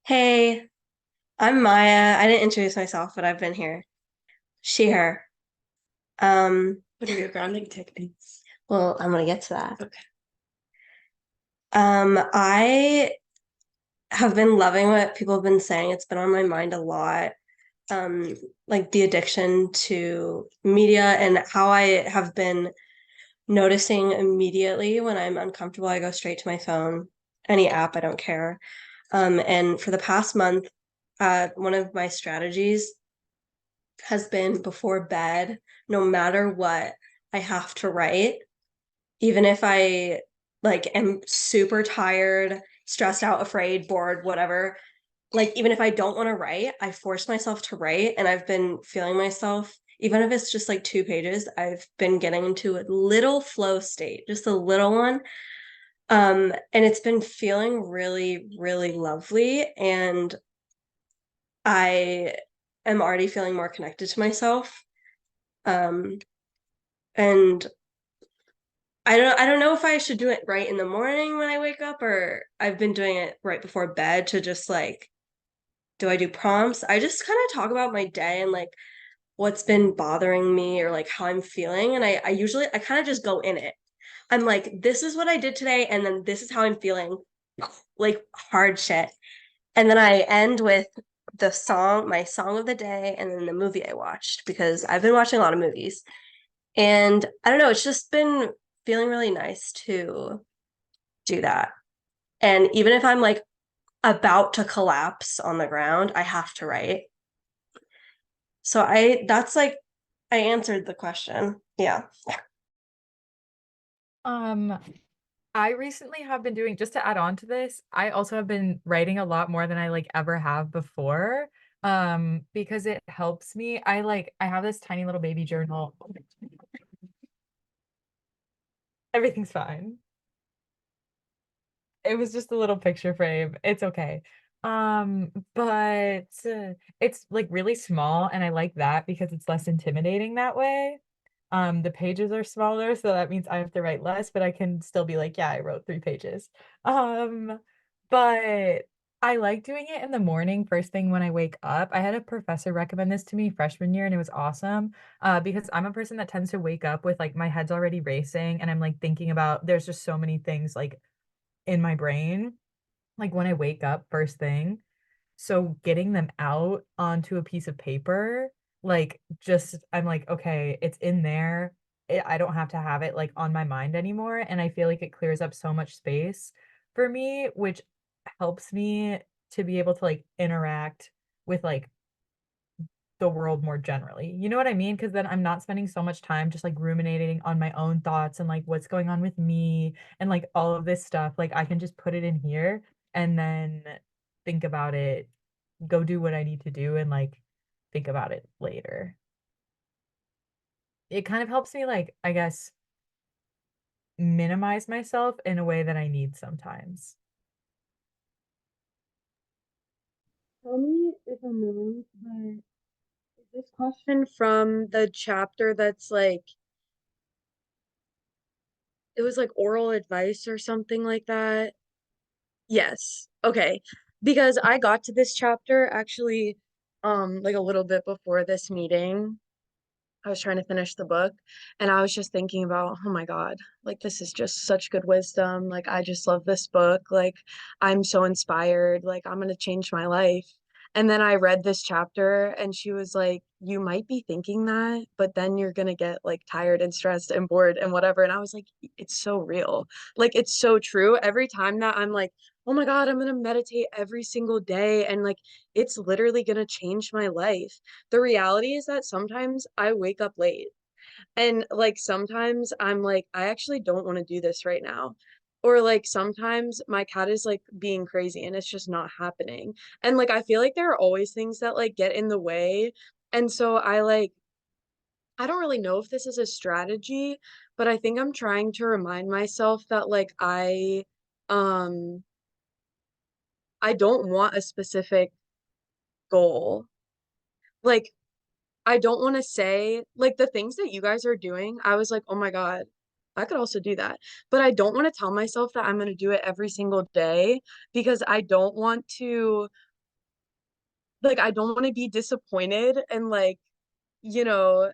Hey, I'm Maya. I didn't introduce myself, but I've been here. She, her. What are your grounding techniques? Well, I'm gonna get to that. Okay. I have been loving what people have been saying. It's been on my mind a lot. Like the addiction to media and how I have been noticing immediately when I'm uncomfortable, I go straight to my phone, any app, I don't care. And for the past month, one of my strategies has been before bed, no matter what, I have to write, even if I like am super tired, stressed out, afraid, bored, whatever. Like even if I don't want to write, I force myself to write, and I've been feeling myself even if it's just like 2 pages, I've been getting into a little flow state, just a little one. And it's been feeling really, really lovely. And I am already feeling more connected to myself. And I don't know if I should do it right in the morning when I wake up, or I've been doing it right before bed to just like, do I do prompts? I just kind of talk about my day and like what's been bothering me or like how I'm feeling. And I usually I kind of just go in it. I'm like, this is what I did today, and then this is how I'm feeling, like hard shit. And then I end with my song of the day, and then the movie I watched, because I've been watching a lot of movies. And I don't know, it's just been feeling really nice to do that. And even if I'm like about to collapse on the ground, I have to write. So that's like, I answered the question. Yeah. I recently have been doing, just to add on to this, I also have been writing a lot more than I like ever have before. Because it helps me. I have this tiny little baby journal. Everything's fine. It was just a little picture frame. It's okay. But it's like really small, and I like that because it's less intimidating that way. The pages are smaller, so that means I have to write less, but I can still be like, yeah, I wrote 3 pages. But I like doing it in the morning, first thing when I wake up. I had a professor recommend this to me freshman year, and it was awesome. Because I'm a person that tends to wake up with like my head's already racing, and I'm like thinking about there's just so many things like in my brain, like when I wake up first thing. So getting them out onto a piece of paper, like just I'm like, okay, it's in there. I don't have to have it like on my mind anymore. And I feel like it clears up so much space for me, which helps me to be able to like interact with like the world more generally. You know what I mean? Because then I'm not spending so much time just like ruminating on my own thoughts and like what's going on with me and like all of this stuff. Like I can just put it in here and then think about it, go do what I need to do, and like think about it later. It kind of helps me like, I guess, minimize myself in a way that I need sometimes. Tell me if I'm wrong, but is this question from the chapter that's like, it was like oral advice or something like that? Yes. Okay. Because I got to this chapter actually like a little bit before this meeting. I was trying to finish the book, and I was just thinking about, oh my God, like this is just such good wisdom. Like I just love this book. Like I'm so inspired. Like I'm gonna change my life. And then I read this chapter, and she was like, you might be thinking that, but then you're gonna get like tired and stressed and bored and whatever. And I was like, it's so real. Like it's so true. Every time that I'm like, oh my God, I'm gonna meditate every single day, and like it's literally gonna change my life. The reality is that sometimes I wake up late, and like sometimes I'm like, I actually don't want to do this right now. Or like sometimes my cat is like being crazy and it's just not happening. And like I feel like there are always things that like get in the way. And so I don't really know if this is a strategy, but I think I'm trying to remind myself that like um I don't want a specific goal. Like I don't want to say like the things that you guys are doing. I was like, oh my God, I could also do that. But I don't want to tell myself that I'm going to do it every single day, because I don't want to, like, I don't want to be disappointed and like, you know,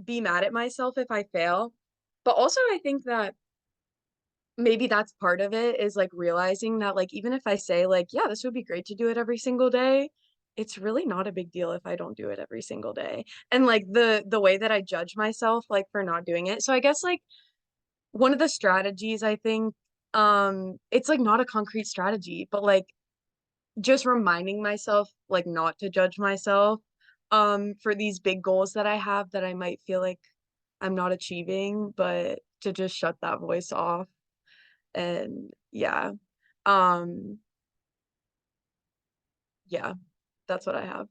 be mad at myself if I fail. But also, I think that maybe that's part of it, is like realizing that like even if I say like, yeah, this would be great to do it every single day, it's really not a big deal if I don't do it every single day. And like the way that I judge myself like for not doing it. So I guess like one of the strategies, I think, it's like not a concrete strategy, but like just reminding myself like not to judge myself for these big goals that I have that I might feel like I'm not achieving, but to just shut that voice off. And yeah, um, yeah, that's what I have.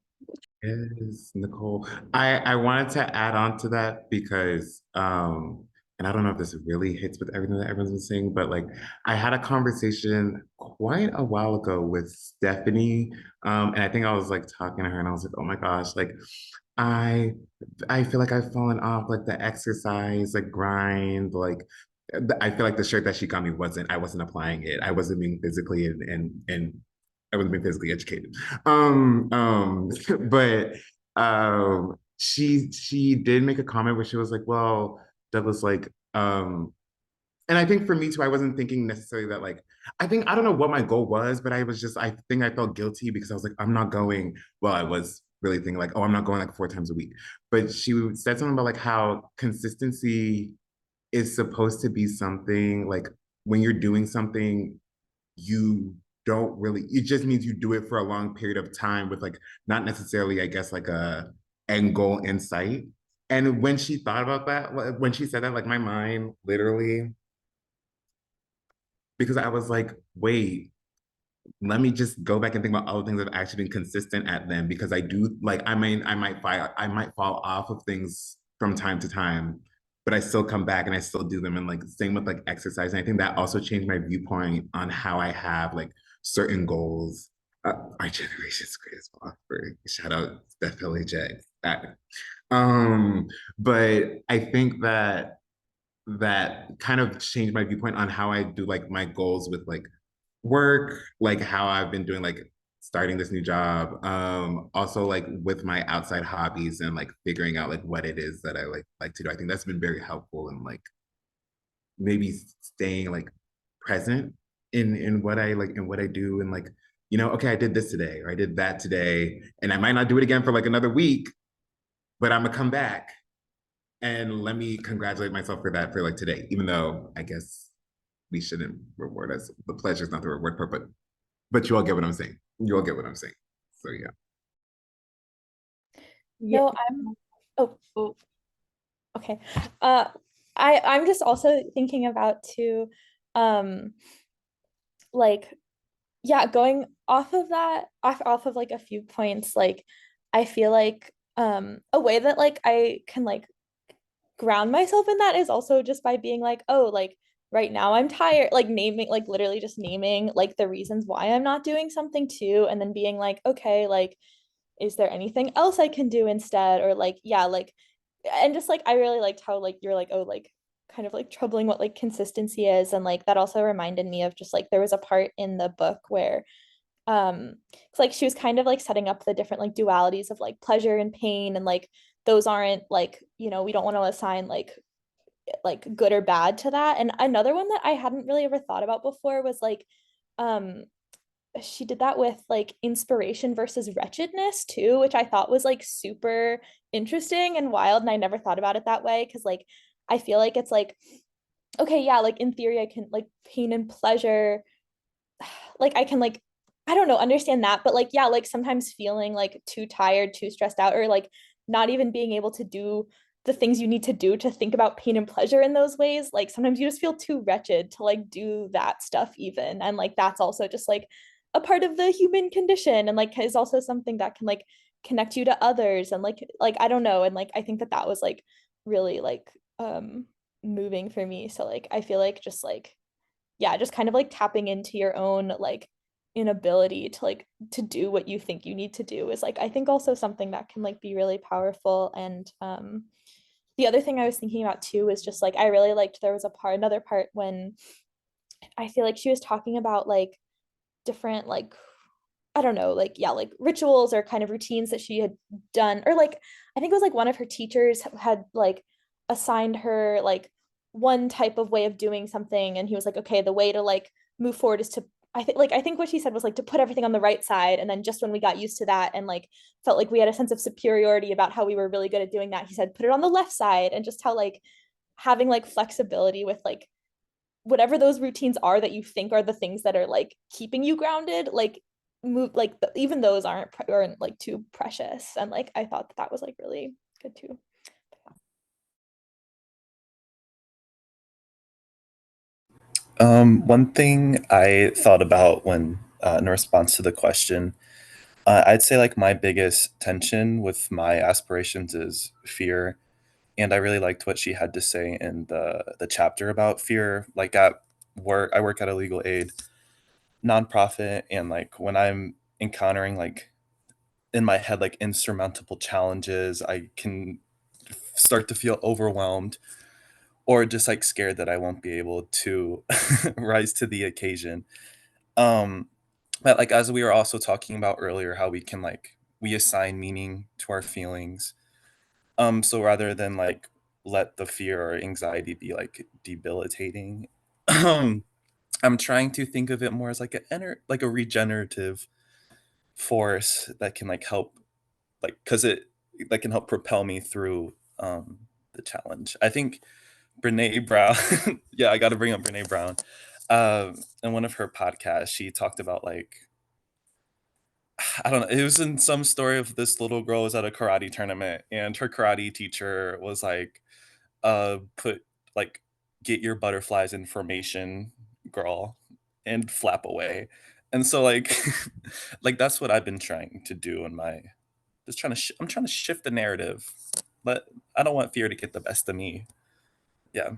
Yes, Nicole. I wanted to add on to that because and I don't know if this really hits with everything that everyone's been saying, but like I had a conversation quite a while ago with Stephanie. And I think I was like talking to her and I was like, oh my gosh, like I I feel like I've fallen off like the exercise, like grind, like I feel like the shirt that she got me I wasn't applying it. I wasn't being physically and I wasn't being physically educated. But she did make a comment where she was like, well, Douglas, like, and I think for me too, I wasn't thinking necessarily that like I don't know what my goal was, but I think I felt guilty because I was like, I'm not going. Well, I was really thinking like, oh, I'm not going like 4 times a week. But she said something about like how consistency is supposed to be something like when you're doing something, you don't really, it just means you do it for a long period of time with like not necessarily, I guess, like a end goal in sight. And when she thought about that, when she said that, like my mind literally, because I was like, wait, let me just go back and think about all the things I've actually been consistent at them because I do like I might fall off of things from time to time, but I still come back and I still do them. And like same with like exercise. And I think that also changed my viewpoint on how I have like certain goals. Our generation's greatest offering. Shout out Steph LHJ. But I think that kind of changed my viewpoint on how I do like my goals with like work, like how I've been doing like starting this new job. Also like with my outside hobbies and like figuring out like what it is that I like to do. I think that's been very helpful in like maybe staying like present in what I like and what I do and like, you know, okay, I did this today or I did that today. And I might not do it again for like another week, but I'm gonna come back and let me congratulate myself for that for like today, even though I guess we shouldn't reward us. The pleasure is not the reward part, but you all get what I'm saying. You all get what I'm saying. So yeah. No, oh, okay. I'm just also thinking about too, um, like, yeah, going off of that, off of like a few points, like I feel like a way that like I can like ground myself in that is also just by being like, oh, like right now I'm tired, like naming, like literally just naming like the reasons why I'm not doing something too, and then being like, okay, like, is there anything else I can do instead? Or like, yeah, like, and just like, I really liked how like you're like, oh, like kind of like troubling what like consistency is. And like that also reminded me of just like there was a part in the book where it's like she was kind of like setting up the different like dualities of like pleasure and pain, and like those aren't like, you know, we don't want to assign like good or bad to that. And another one that I hadn't really ever thought about before was like um she did that with like inspiration versus wretchedness too, which I thought was like super interesting and wild, and I never thought about it that way because like I feel like it's like, okay, yeah, like in theory I can like pain and pleasure, like I can like, I don't know, understand that, but like yeah, like sometimes feeling like too tired, too stressed out, or like not even being able to do the things you need to do to think about pain and pleasure in those ways, like sometimes you just feel too wretched to like do that stuff even, and like that's also just like a part of the human condition, and like is also something that can like connect you to others, and like I don't know, and like I think that that was like really like moving for me. So like I feel like just like, yeah, just kind of like tapping into your own like inability to like to do what you think you need to do is like I think also something that can like be really powerful. And the other thing I was thinking about too is just like I really liked, there was another part when I feel like she was talking about like different like, I don't know, like yeah, like rituals or kind of routines that she had done, or like I think it was like one of her teachers had like assigned her like one type of way of doing something, and he was like, okay, the way to like move forward is to, I think what she said was like to put everything on the right side, and then just when we got used to that and like felt like we had a sense of superiority about how we were really good at doing that, he said put it on the left side. And just how like having like flexibility with like whatever those routines are that you think are the things that are like keeping you grounded, like move like even those aren't like too precious. And like I thought that that was like really good too. One thing I thought about when, in response to the question, I'd say like my biggest tension with my aspirations is fear, and I really liked what she had to say in the chapter about fear. Like at work, I work at a legal aid nonprofit, and like when I'm encountering like in my head like insurmountable challenges, I can start to feel overwhelmed or just like scared that I won't be able to rise to the occasion. Um, but like as we were also talking about earlier, how we can like we assign meaning to our feelings. So rather than like let the fear or anxiety be like debilitating, I'm trying to think of it more as like like a regenerative force that can like help like because it that can help propel me through the challenge. I think Brene Brown, yeah, I got to bring up Brene Brown. In one of her podcasts, she talked about like I don't know. It was in some story of this little girl was at a karate tournament, and her karate teacher was like, put like get your butterflies in formation, girl, and flap away." And so like like that's what I've been trying to do in my just trying to I'm trying to shift the narrative, but I don't want fear to get the best of me. Yeah.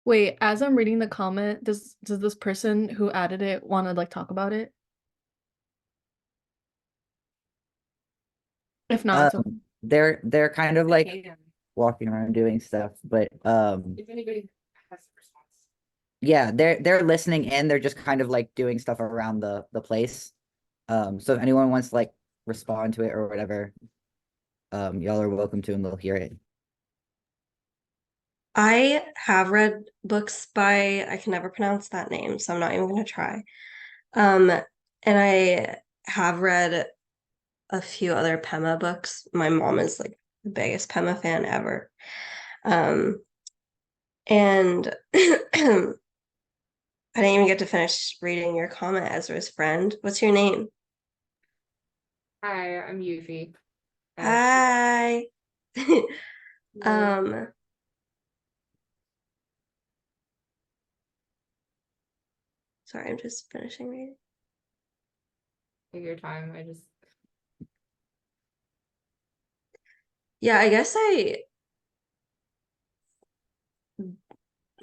Wait, as I'm reading the comment, does this person who added it want to like talk about it? If not, it's okay. They're kind of like walking around doing stuff, but If anybody has a response. yeah, they're listening in. They're just kind of like doing stuff around the place. So if anyone wants to like respond to it or whatever, y'all are welcome to, and they'll hear it. I have read books by, I can never pronounce that name, so I'm not even going to try. And I have read a few other Pema books. My mom is like the biggest Pema fan ever. And I didn't even get to finish reading your comment, Ezra's friend. What's your name? Hi, I'm Yuffie. Hi. um, sorry, I'm just finishing reading. Take your time. I just Yeah, I guess I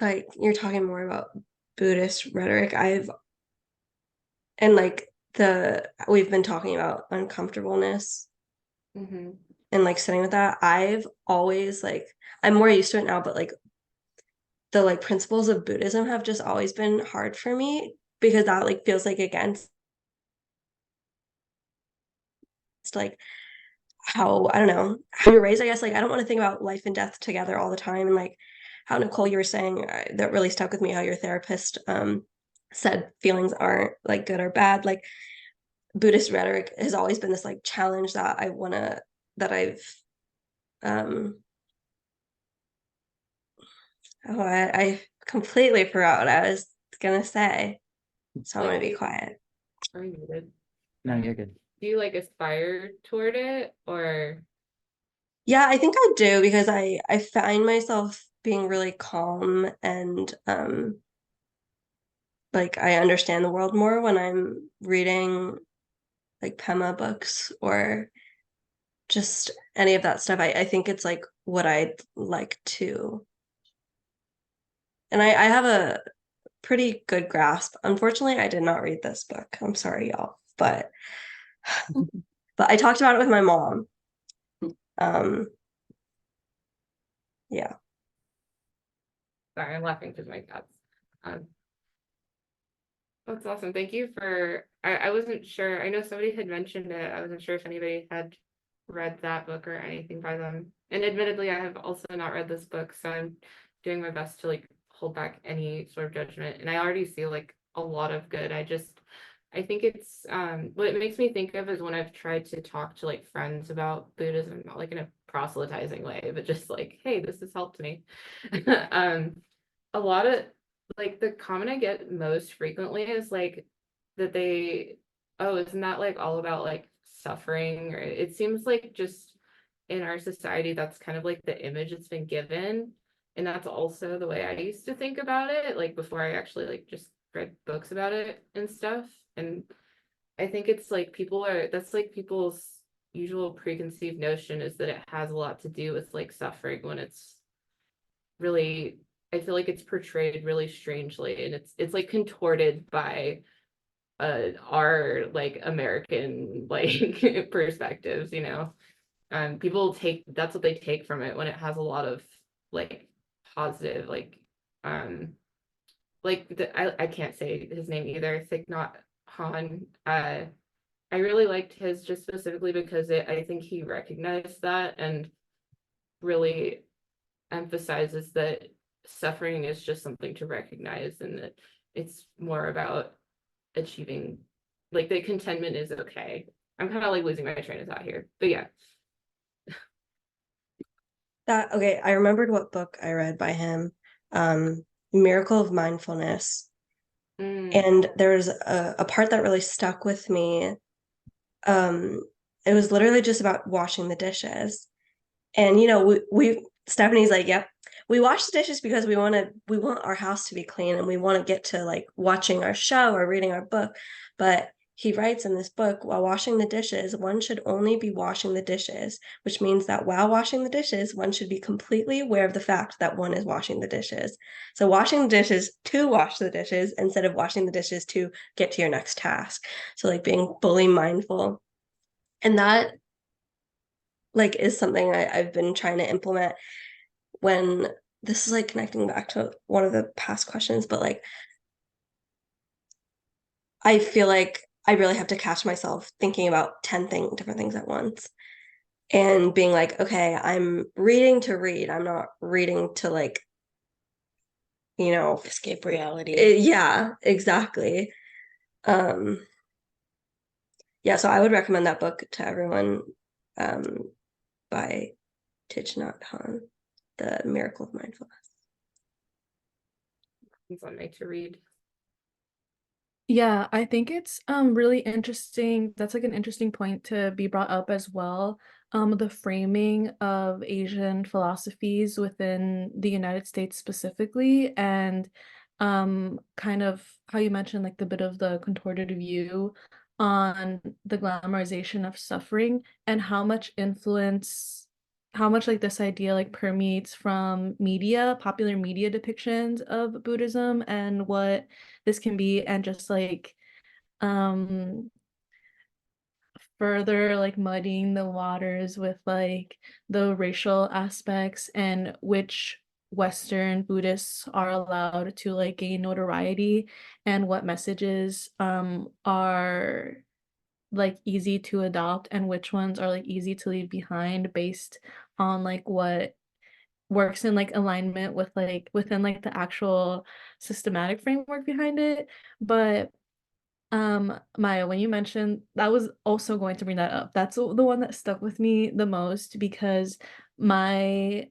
like you're talking more about Buddhist rhetoric. And like we've been talking about uncomfortableness and like sitting with that. I've always like I'm more used to it now, but like the like principles of Buddhism have just always been hard for me because that like feels like against like how I don't know how you're raised. I guess like I don't want to think about life and death together all the time, and like how Nicole you were saying that really stuck with me. How your therapist said feelings aren't like good or bad. Like Buddhist rhetoric has always been this like challenge that I've um I completely forgot what I was gonna say. So I'm gonna be quiet. are you muted? No, you're good. Do you like aspire toward it or Yeah, I think I do because I find myself being really calm and like I understand the world more when I'm reading like Pema books or just any of that stuff. I think it's like what I'd like to. And I have a pretty good grasp. Unfortunately, I did not read this book. I'm sorry, y'all. But I talked about it with my mom. Yeah. sorry, I'm laughing because my cats. Um, that's awesome. Thank you for I wasn't sure. I know somebody had mentioned it. I wasn't sure if anybody had read that book or anything by them. And admittedly, I have also not read this book, so I'm doing my best to like hold back any sort of judgment. And I already see like a lot of good. I think it's what it makes me think of is when I've tried to talk to like friends about Buddhism, not like in a proselytizing way, but just like, hey, this has helped me. A lot of like the comment I get most frequently is like that they, oh, isn't that like all about like suffering? Or it seems like just in our society, that's kind of like the image it's been given. And that's also the way I used to think about it, like before I actually like just read books about it and stuff. And I think it's like that's like people's usual preconceived notion is that it has a lot to do with like suffering when it's really, I feel like it's portrayed really strangely, and it's like contorted by our like American like perspectives, you know. People take, that's what they take from it when it has a lot of like positive um I can't say his name either, Thich Nhat Han. I really liked his just specifically because I think he recognized that and really emphasizes that suffering is just something to recognize, and that it's more about achieving, like, the contentment is okay. I'm kind of like losing my train of thought here, but yeah. Okay, I remembered what book I read by him. Miracle of Mindfulness. And there's a part that really stuck with me. It was literally just about washing the dishes. And you know, we Stephanie's like, yep, we wash the dishes because we want our house to be clean and we want to get to like watching our show or reading our book. But he writes in this book, while washing the dishes, one should only be washing the dishes, which means that while washing the dishes, one should be completely aware of the fact that one is washing the dishes. So washing the dishes to wash the dishes instead of washing the dishes to get to your next task. So like being fully mindful. And that like is something I've been trying to implement when this is like connecting back to one of the past questions, but like I feel like I really have to catch myself thinking about 10 different things at once and being like, okay, I'm reading to read. I'm not reading to like, you know, Escape reality. Yeah, exactly. Yeah, so I would recommend that book to everyone, by Thich Nhat Hanh, The Miracle of Mindfulness. It's on my to read. Yeah, I think it's really interesting. That's like an interesting point to be brought up as well. The framing of Asian philosophies within the United States specifically, and kind of how you mentioned like the bit of the contorted view on the glamorization of suffering and how much like this idea like permeates from media, popular media depictions of Buddhism and what this can be, and just like um further like muddying the waters with like the racial aspects and which Western Buddhists are allowed to like gain notoriety and what messages are like easy to adopt and which ones are like easy to leave behind based on like what works in like alignment with like within like the actual systematic framework behind it. But Maya, when you mentioned, that was also going to bring that up. That's the one that stuck with me the most because my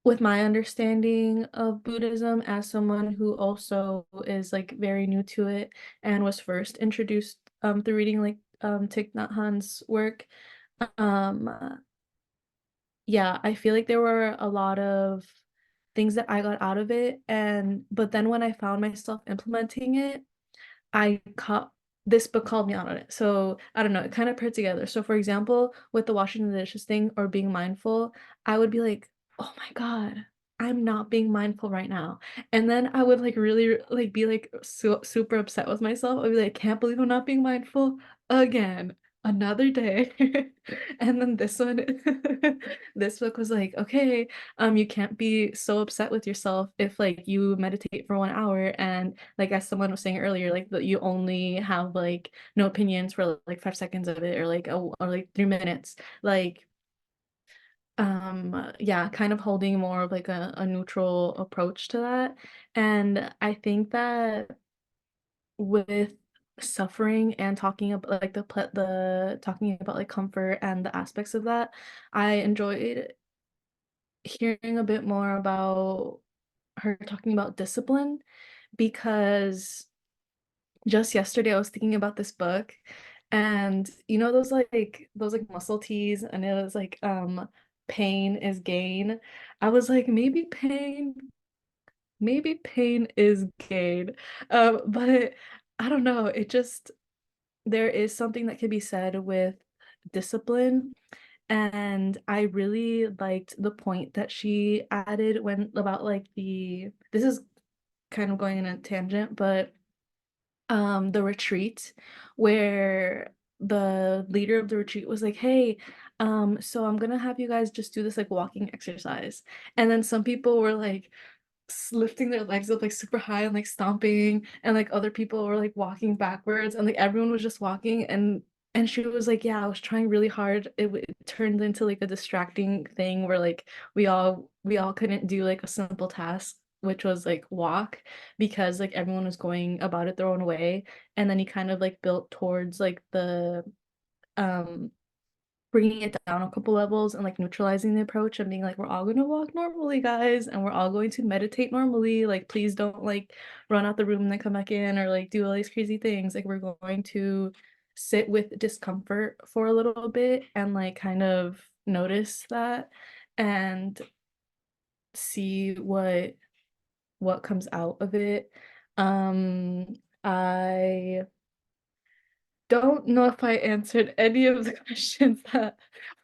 with my understanding of Buddhism as someone who also is like very new to it and was first introduced through reading like Thich Nhat Hanh's work, um yeah, I feel like there were a lot of things that I got out of it, and but then when I found myself implementing it, I caught this book called me out on it. So I don't know, it kind of paired together. So for example, with the washing the dishes thing or being mindful, I would be like, oh my God, I'm not being mindful right now. And then I would like really like be like super upset with myself. I'd be like, can't believe I'm not being mindful again. Another day. And then this one, this book was like, okay, you can't be so upset with yourself if like you meditate for 1 hour and like as someone was saying earlier, like that you only have like no opinions for like 5 seconds of it or like or like 3 minutes. Like yeah, kind of holding more of like a neutral approach to that. And I think that with suffering and talking about like the talking about like comfort and the aspects of that, I enjoyed hearing a bit more about her talking about discipline because just yesterday I was thinking about this book And you know those like muscle tees, and it was like pain is gain. I was like, maybe pain is gain. But I don't know, it just there is something that can be said with discipline. And I really liked the point that she added when about like this is kind of going in a tangent, but the retreat where the leader of the retreat was like, hey, so I'm gonna have you guys just do this like walking exercise. And then some people were like lifting their legs up like super high and like stomping, and like other people were like walking backwards, and like everyone was just walking. And she was like, yeah, I was trying really hard. It turned into like a distracting thing where like we all couldn't do like a simple task, which was like walk, because like everyone was going about it their own way. And then he kind of like built towards like the um bringing it down a couple levels and like neutralizing the approach and being like, we're all going to walk normally, guys, and we're all going to meditate normally. Like, please don't like run out the room and then come back in or like do all these crazy things. Like, we're going to sit with discomfort for a little bit and like kind of notice that and see what comes out of it. I don't know if I answered any of the questions that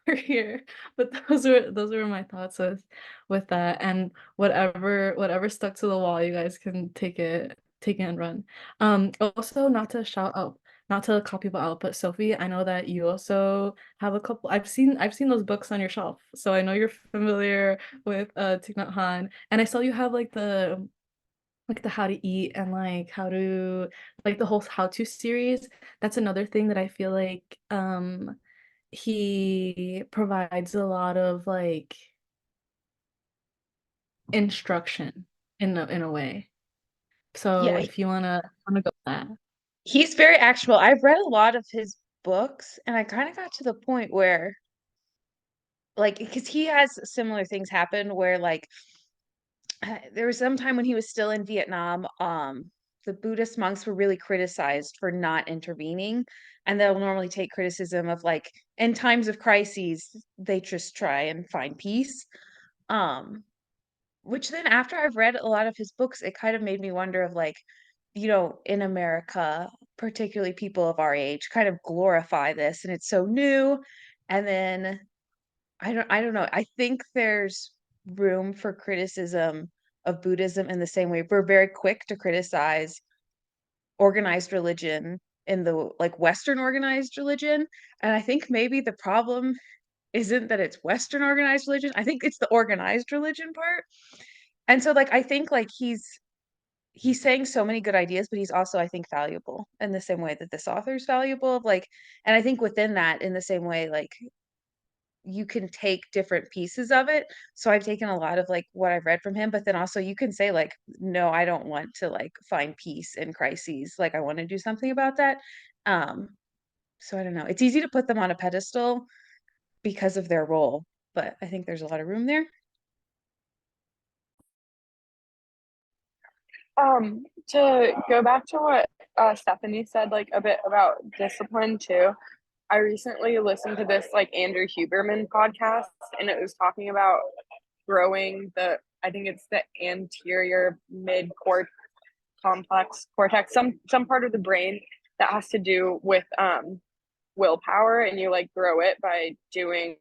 were here, but those were my thoughts with that. And whatever stuck to the wall, you guys can take it and run. Also, not to call people out, but Sophie, I know that you also have a couple. I've seen those books on your shelf, so I know you're familiar with Thich Nhat Hanh, and I saw you have like the how to eat and like how to like the whole how to series. That's another thing that I feel like he provides a lot of like instruction in a way. So Yeah, if you wanna go with that. he's very actionable. I've read a lot of his books, and I kind of got to the point where, like, because he has similar things happen where, like, there was some time when he was still in Vietnam, the Buddhist monks were really criticized for not intervening, and they'll normally take criticism of like in times of crises, they just try and find peace. Um, which then after I've read a lot of his books, it kind of made me wonder of like, in America, particularly people of our age, kind of glorify this and it's so new. And then I don't know. I think there's room for criticism of Buddhism in the same way. We're very quick to criticize organized religion in the like Western organized religion. And I think maybe the problem isn't that it's Western organized religion. I think it's the organized religion part. And so like I think like he's saying so many good ideas, but he's also, I think, valuable in the same way that this author is valuable. Like, and I think within that, in the same way, like you can take different pieces of it. So I've taken a lot of like what I've read from him, but then also you can say like, no, I don't want to like find peace in crises. Like I want to do something about that. Um, so I don't know. It's easy to put them on a pedestal because of their role, but I think there's a lot of room there. To go back to what Stephanie said, like a bit about discipline too. I recently listened to this like Andrew Huberman podcast, and it was talking about growing I think it's the anterior mid complex cortex, some part of the brain that has to do with willpower, and you like grow it by doing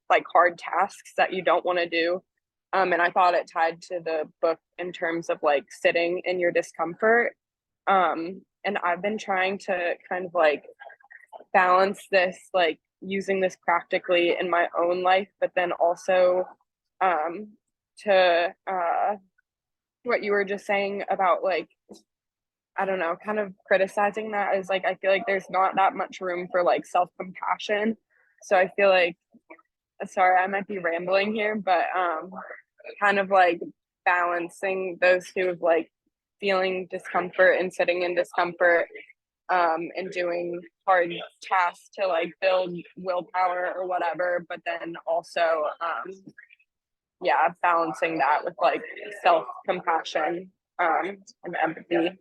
like hard tasks that you don't want to do. And I thought it tied to the book in terms of like sitting in your discomfort. And I've been trying to kind of like balance this, like using this practically in my own life, but then also to what you were just saying about like, I don't know, kind of criticizing that is like, I feel like there's not that much room for like self compassion. So I feel like, sorry, I might be rambling here, but kind of like balancing those two of like feeling discomfort and sitting in discomfort, and doing hard tasks to like build willpower or whatever, but then also yeah, balancing that with like self compassion and empathy.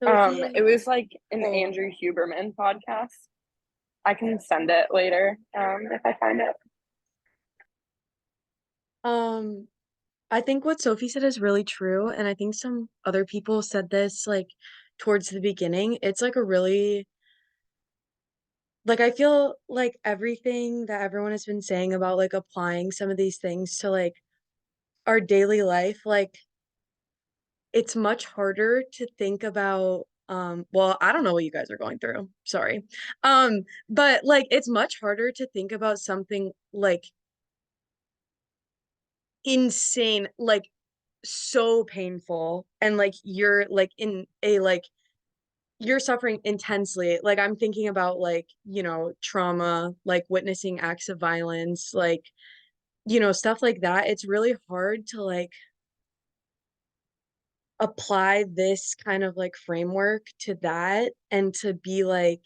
It was like an Oh. Andrew Huberman podcast. I can send it later, if I find it. I think what Sophie said is really true, and I think some other people said this like towards the beginning. It's like a really like I feel like everything that everyone has been saying about like applying some of these things to like our daily life, like it's much harder to think about well, I don't know what you guys are going through. Sorry. But like it's much harder to think about something like insane, like so painful and like you're like in a like you're suffering intensely. Like I'm thinking about like, you know, trauma, like witnessing acts of violence, like, you know, stuff like that. It's really hard to like apply this kind of like framework to that and to be like,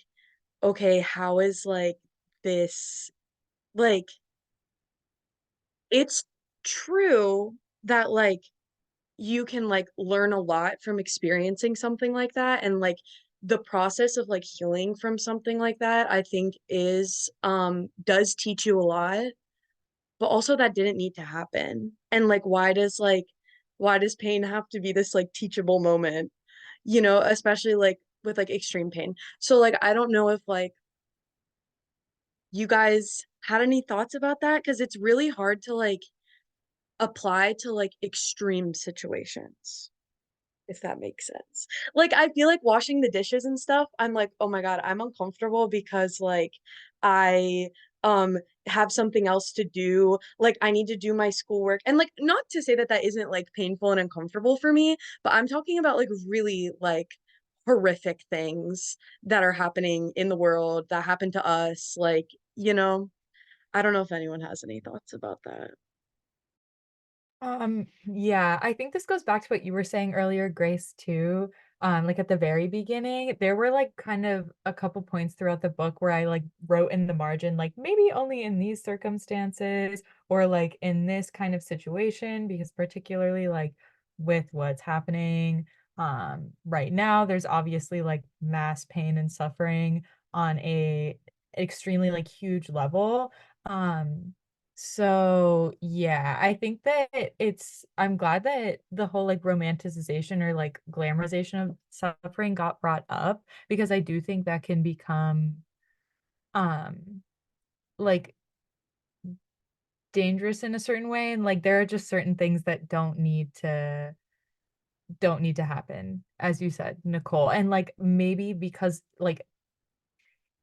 okay, how is like this like it's true that like you can like learn a lot from experiencing something like that, and like the process of like healing from something like that I think is does teach you a lot, but also that didn't need to happen. And why does pain have to be this like teachable moment, you know, especially like with like extreme pain. So like I don't know if like you guys had any thoughts about that, because it's really hard to like apply to like extreme situations, if that makes sense. Like I feel like washing the dishes and stuff, I'm like, oh my God, I'm uncomfortable because like I have something else to do. Like I need to do my schoolwork. And like not to say that that isn't like painful and uncomfortable for me, but I'm talking about like really like horrific things that are happening in the world that happen to us. Like, you know, I don't know if anyone has any thoughts about that. Yeah, I think this goes back to what you were saying earlier, Grace, too. Like at the very beginning, there were like kind of a couple points throughout the book where I like wrote in the margin, like maybe only in these circumstances or like in this kind of situation, because particularly like with what's happening right now, there's obviously like mass pain and suffering on a extremely like huge level. Um, so yeah, I think that I'm glad that the whole like romanticization or like glamorization of suffering got brought up, because I do think that can become um like dangerous in a certain way, and like there are just certain things that don't need to happen, as you said, Nicole. And like maybe because like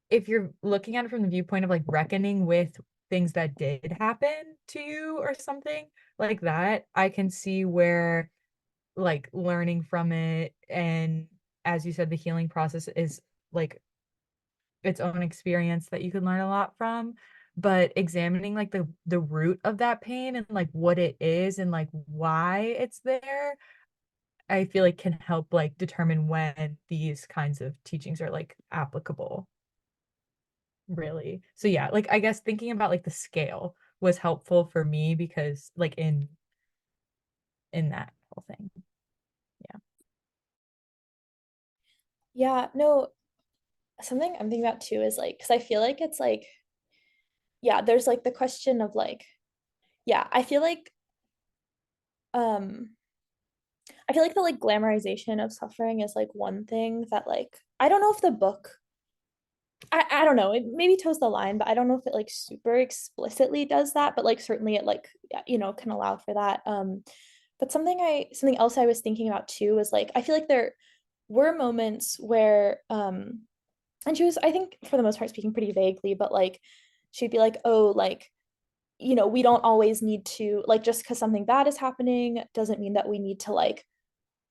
if you're looking at it from the viewpoint of like reckoning with things that did happen to you or something like that, I can see where like learning from it, and as you said, the healing process is like its own experience that you can learn a lot from. But examining like the root of that pain and like what it is and like why it's there, I feel like can help like determine when these kinds of teachings are like applicable. Really. So yeah, like I guess thinking about like the scale was helpful for me, because like in that whole thing. Yeah. Yeah, no, something I'm thinking about too is like, because I feel like it's like, yeah, there's like the question of like, yeah, um, I feel like the like glamorization of suffering is like one thing that like, I don't know if the book, I don't know, it maybe toes the line, but I don't know if it like super explicitly does that, but like certainly it like, you know, can allow for that. But something else I was thinking about too was like, I feel like there were moments where, and she was, I think for the most part, speaking pretty vaguely, but like she'd be like, oh, like, you know, we don't always need to, like, just because something bad is happening doesn't mean that we need to like,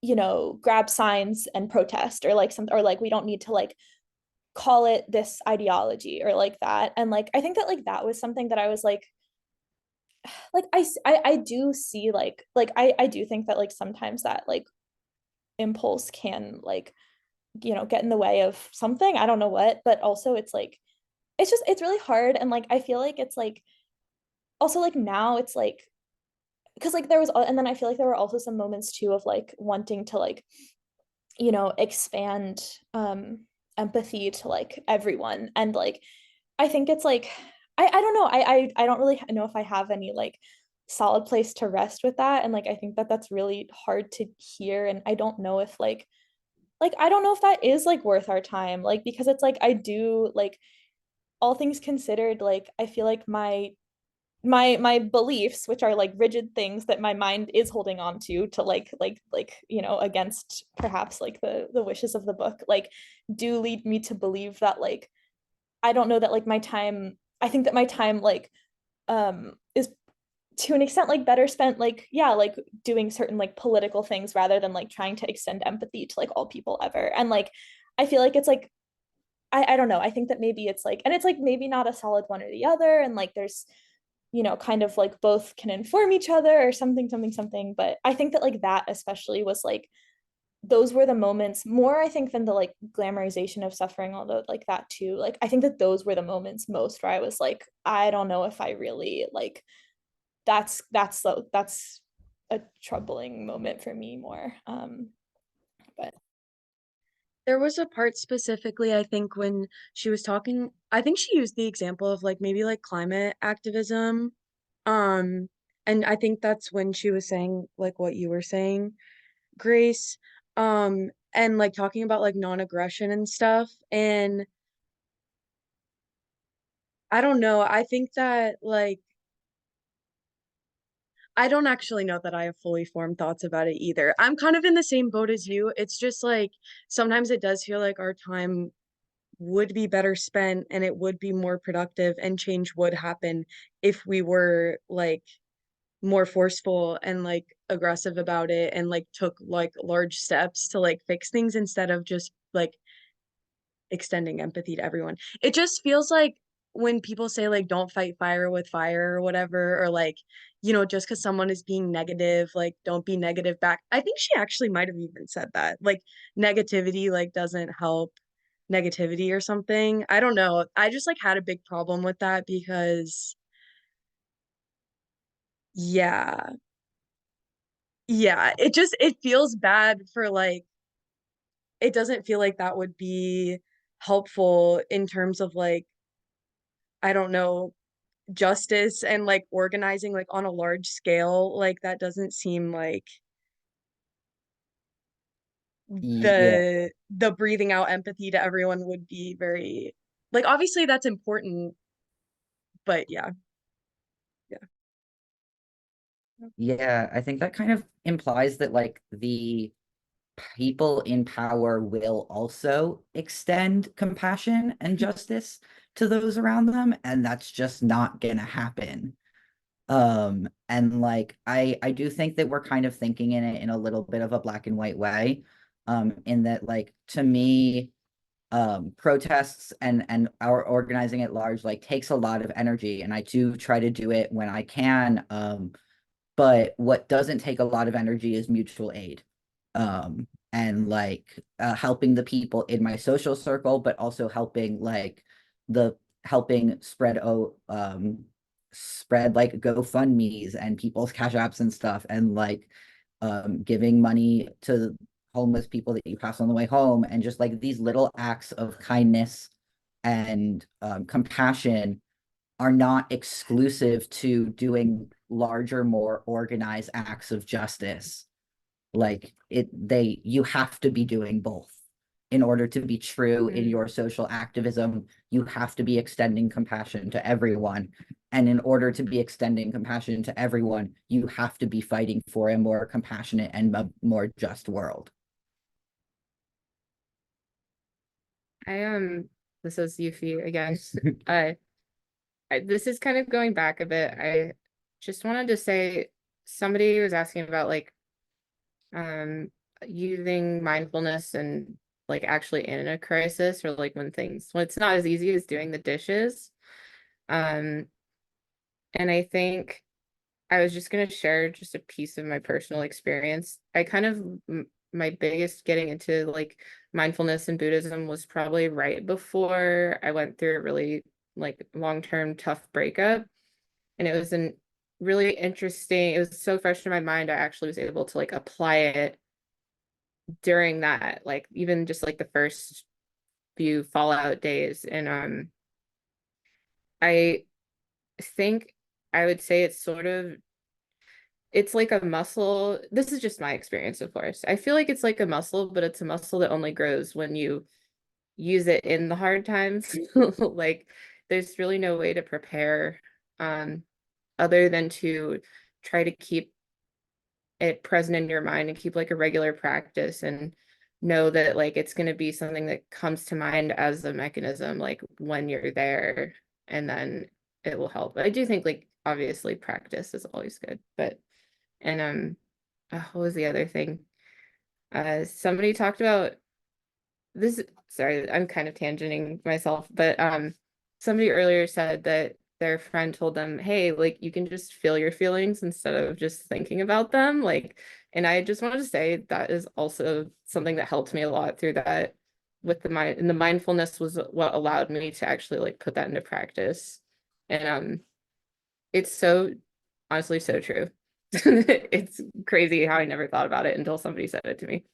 you know, grab signs and protest, or like some, or like we don't need to like call it this ideology or like that. And like I think that like that was something that I was like I do see like I do think that like sometimes that like impulse can like, you know, get in the way of something, I don't know what, but also it's like it's just it's really hard. And like I feel like it's like also like now it's like because like there was, and then I feel like there were also some moments too of like wanting to like you know, expand empathy to like everyone. And like I think it's like I don't know. I don't really know if I have any like solid place to rest with that. And like I think that that's really hard to hear. And I don't know if like I don't know if that is like worth our time. Like because it's like I do like all things considered, like I feel like my beliefs, which are like rigid things that my mind is holding on to like you know, against perhaps like the wishes of the book, like do lead me to believe that like I don't know that like my time, I think that my time like is to an extent like better spent like yeah like doing certain like political things rather than like trying to extend empathy to like all people ever. And like I feel like it's like I don't know, I think that maybe it's like, and it's like maybe not a solid one or the other, and like there's, you know, kind of like both can inform each other or something. But I think that like that especially was like those were the moments more, I think, than the like glamorization of suffering, although like that too. Like I think that those were the moments most where I was like, I don't know if I really like that's a troubling moment for me more. But There was a part specifically, I think, when she was talking, I think she used the example of like maybe like climate activism. Um, and I think that's when she was saying like what you were saying, Grace. And like talking about like non-aggression and stuff. And I don't know, I think that like I don't actually know that I have fully formed thoughts about it either. I'm kind of in the same boat as you. It's just like sometimes it does feel like our time would be better spent and it would be more productive and change would happen if we were like more forceful and like aggressive about it and like took like large steps to like fix things instead of just like extending empathy to everyone. It just feels like when people say like don't fight fire with fire or whatever, or like, you know, just because someone is being negative, like don't be negative back. I think she actually might have even said that. Like negativity like doesn't help negativity or something. I don't know. I just like had a big problem with that because yeah. Yeah, it feels bad for like it doesn't feel like that would be helpful in terms of like I don't know, justice and like organizing like on a large scale. Like that doesn't seem like Yeah. the breathing out empathy to everyone would be very like obviously that's important, but yeah. Yeah. Yeah, I think that kind of implies that like the people in power will also extend compassion and justice to those around them, and that's just not gonna happen. And like I do think that we're kind of thinking in it in a little bit of a black and white way, in that like to me, protests and our organizing at large like takes a lot of energy, and I do try to do it when I can. But what doesn't take a lot of energy is mutual aid. And like helping the people in my social circle, but also helping like the helping spread like GoFundMe's and people's cash apps and stuff, and like giving money to homeless people that you pass on the way home, and just like these little acts of kindness and compassion are not exclusive to doing larger, more organized acts of justice. Like you have to be doing both. In order to be true in your social activism, you have to be extending compassion to everyone. And in order to be extending compassion to everyone, you have to be fighting for a more compassionate and a more just world. This is Yuffie again. I this is kind of going back a bit. I just wanted to say somebody was asking about like using mindfulness and like actually in a crisis, or like when it's not as easy as doing the dishes. Um and I think I was just going to share just a piece of my personal experience. I kind of my biggest getting into like mindfulness and Buddhism was probably right before I went through a really like long-term tough breakup. And it was an really interesting, it was so fresh in my mind. I actually was able to like apply it during that, like even just like the first few fallout days. And I think I would say it's like a muscle. This is just my experience, of course. I feel like it's like a muscle, but it's a muscle that only grows when you use it in the hard times. Like there's really no way to prepare um other than to try to keep it present in your mind and keep like a regular practice and know that like it's going to be something that comes to mind as a mechanism like when you're there, and then it will help. I do think like obviously practice is always good, but and what was the other thing? Somebody talked about this, sorry, I'm kind of tangenting myself, but somebody earlier said that their friend told them, hey, like you can just feel your feelings instead of just thinking about them. Like, and I just wanted to say that is also something that helped me a lot through that with the mind, and the mindfulness was what allowed me to actually like put that into practice. And it's so honestly so true. It's crazy how I never thought about it until somebody said it to me.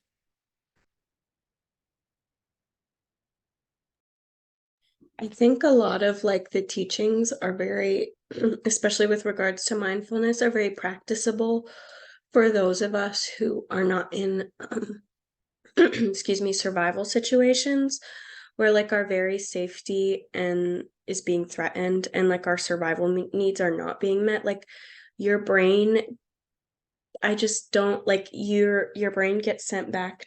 I think a lot of like the teachings are very, especially with regards to mindfulness, are very practicable for those of us who are not in, excuse me, survival situations where like our very safety and is being threatened and like our survival needs are not being met. Like your brain, I just don't like your brain gets sent back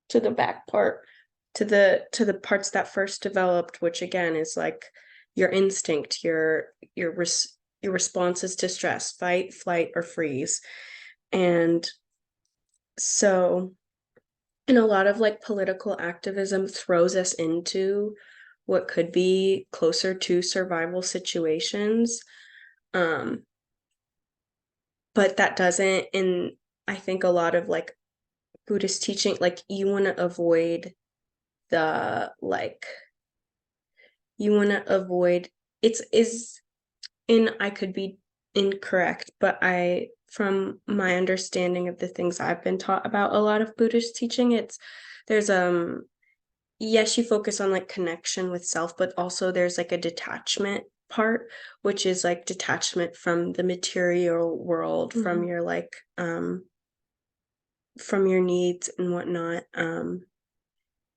to the back part, to the parts that first developed, which again is like your instinct, your responses to stress, fight, flight, or freeze. And so, and a lot of like political activism throws us into what could be closer to survival situations. Um, but that doesn't, and I think a lot of like Buddhist teaching, like you want to avoid the like you want to avoid it's is and I could be incorrect, but I from my understanding of the things I've been taught about a lot of Buddhist teaching, it's there's yes, you focus on like connection with self, but also there's like a detachment part, which is like detachment from the material world, from your like from your needs and whatnot.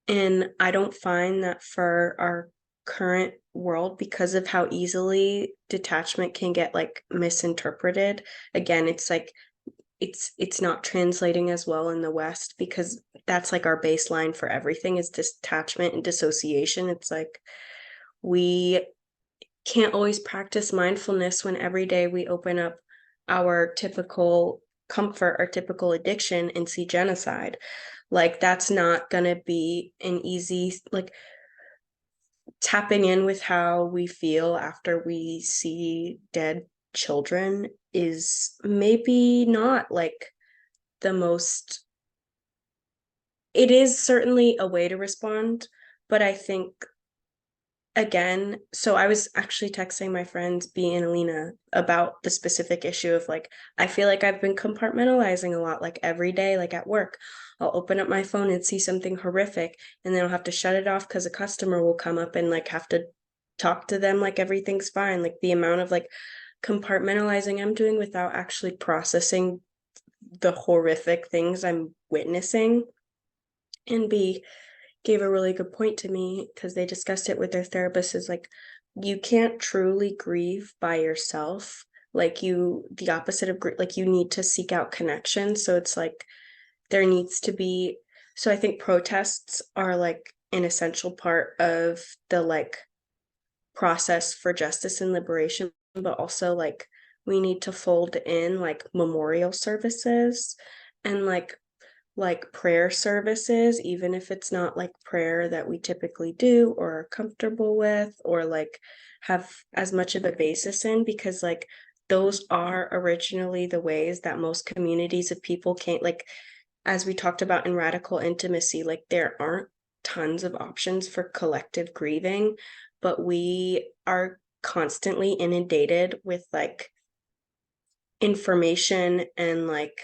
And I don't find that for our current world, because of how easily detachment can get like misinterpreted. Again, it's like it's not translating as well in the West, because that's like our baseline for everything is detachment and dissociation. It's like we can't always practice mindfulness when every day we open up our typical comfort or typical addiction and see genocide. Like that's not gonna be an easy, like tapping in with how we feel after we see dead children is maybe not like the most, it is certainly a way to respond, but I think again, so I was actually texting my friends B and Alina about the specific issue of like, I feel like I've been compartmentalizing a lot, like every day, like at work, I'll open up my phone and see something horrific, and then I'll have to shut it off because a customer will come up and like have to talk to them like everything's fine. Like the amount of like compartmentalizing I'm doing without actually processing the horrific things I'm witnessing. And B gave a really good point to me because they discussed it with their therapist, is like you can't truly grieve by yourself. Like you, the opposite of like you need to seek out connection. So it's like there needs to be, so I think protests are like an essential part of the like process for justice and liberation, but also like we need to fold in like memorial services and like prayer services, even if it's not like prayer that we typically do or are comfortable with or like have as much of a basis in, because like those are originally the ways that most communities of people can't, like as we talked about in radical intimacy, like there aren't tons of options for collective grieving, but we are constantly inundated with like information and like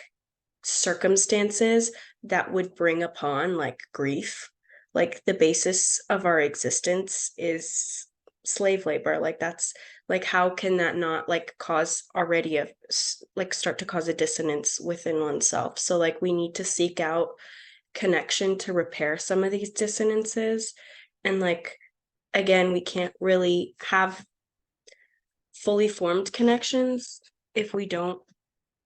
circumstances that would bring upon like grief. Like the basis of our existence is slave labor. Like that's like how can that not like cause already like start to cause a dissonance within oneself? So like we need to seek out connection to repair some of these dissonances. And like again, we can't really have fully formed connections if we don't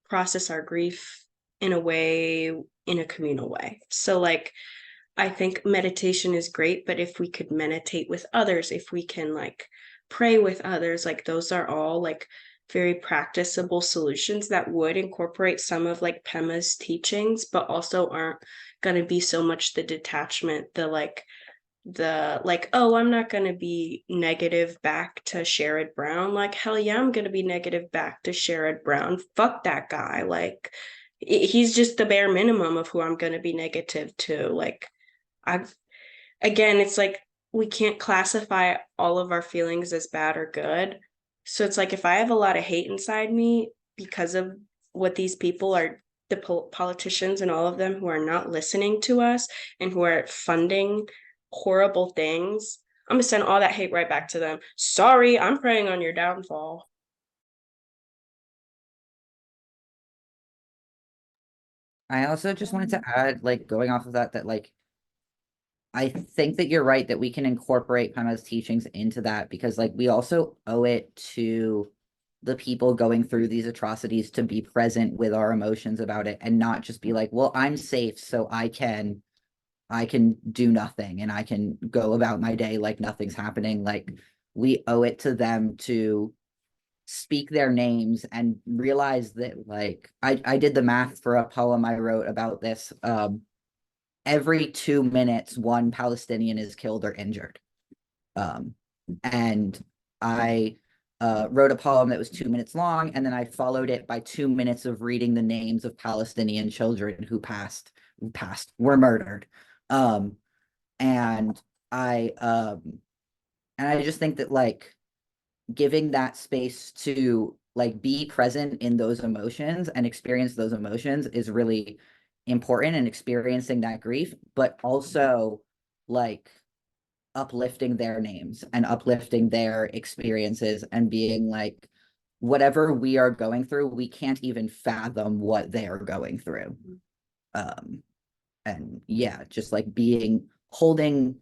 process our grief in a way, in a communal way. So like I think meditation is great, but if we could meditate with others, if we can like pray with others, like those are all like very practicable solutions that would incorporate some of like Pema's teachings, but also aren't going to be so much the detachment, the like, oh, I'm not going to be negative back to Sherrod Brown. Like, hell yeah, I'm going to be negative back to Sherrod Brown. Fuck that guy. Like, he's just the bare minimum of who I'm going to be negative to. Like, I've, again, it's like we can't classify all of our feelings as bad or good. So it's like if I have a lot of hate inside me because of what these people are, the politicians and all of them who are not listening to us and who are funding horrible things, I'm gonna send all that hate right back to them. Sorry, I'm preying on your downfall. I also just wanted to add, like, going off of that, that like I think that you're right that we can incorporate Pema's teachings into that, because like we also owe it to the people going through these atrocities to be present with our emotions about it and not just be like, well, I'm safe, so I can do nothing and I can go about my day like nothing's happening. Like we owe it to them to speak their names and realize that, like, I did the math for a poem I wrote about this. Every 2 minutes, one Palestinian is killed or injured. And I wrote a poem that was 2 minutes long, and then I followed it by 2 minutes of reading the names of Palestinian children who were murdered. And I just think that like giving that space to like be present in those emotions and experience those emotions is really important, and experiencing that grief, but also like uplifting their names and uplifting their experiences and being like, whatever we are going through, we can't even fathom what they are going through. And yeah, just like holding,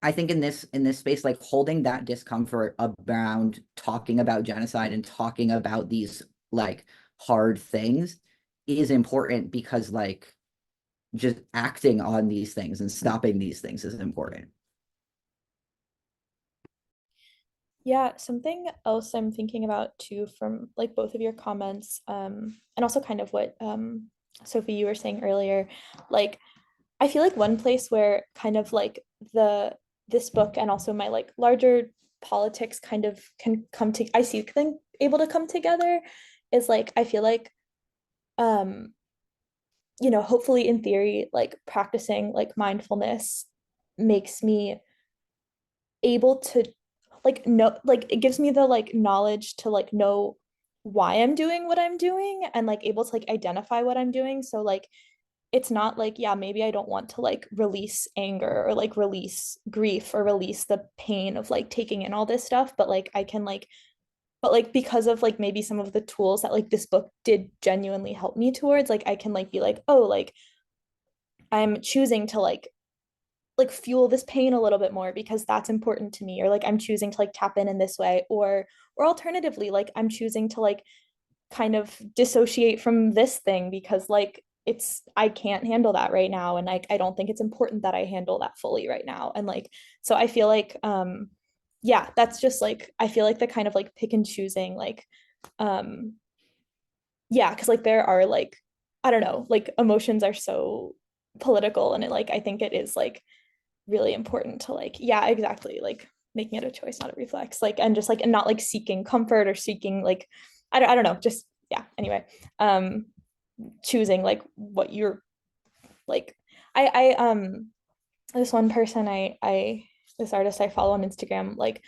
I think in this space, like holding that discomfort around talking about genocide and talking about these like hard things is important, because like just acting on these things and stopping these things is important. Yeah, something else I'm thinking about too from like both of your comments, and also kind of what Sophie, you were saying earlier, like I feel like one place where kind of like this book and also my like larger politics kind of can come to, I see them able to come together, is like I feel like um hopefully in theory like practicing like mindfulness makes me able to like know, like it gives me the like knowledge to like know why I'm doing what I'm doing and like able to like identify what I'm doing. So like it's not like, yeah, maybe I don't want to like release anger or like release grief or release the pain of like taking in all this stuff, but like I can like, but like because of like maybe some of the tools that like this book did genuinely help me towards, like I can like be like, oh, like I'm choosing to like fuel this pain a little bit more because that's important to me, or like I'm choosing to like tap in this way, or alternatively like I'm choosing to like kind of dissociate from this thing because like it's I can't handle that right now, and like I don't think it's important that I handle that fully right now. And like so I feel like yeah, that's just like I feel like the kind of like pick and choosing like um yeah, because like there are like I don't know, like emotions are so political, and it like I think it is like really important to like yeah, exactly, like making it a choice, not a reflex, like and just like and not like seeking comfort or seeking like I don't know, just yeah, anyway, choosing like what you're like I this one person I this artist I follow on Instagram like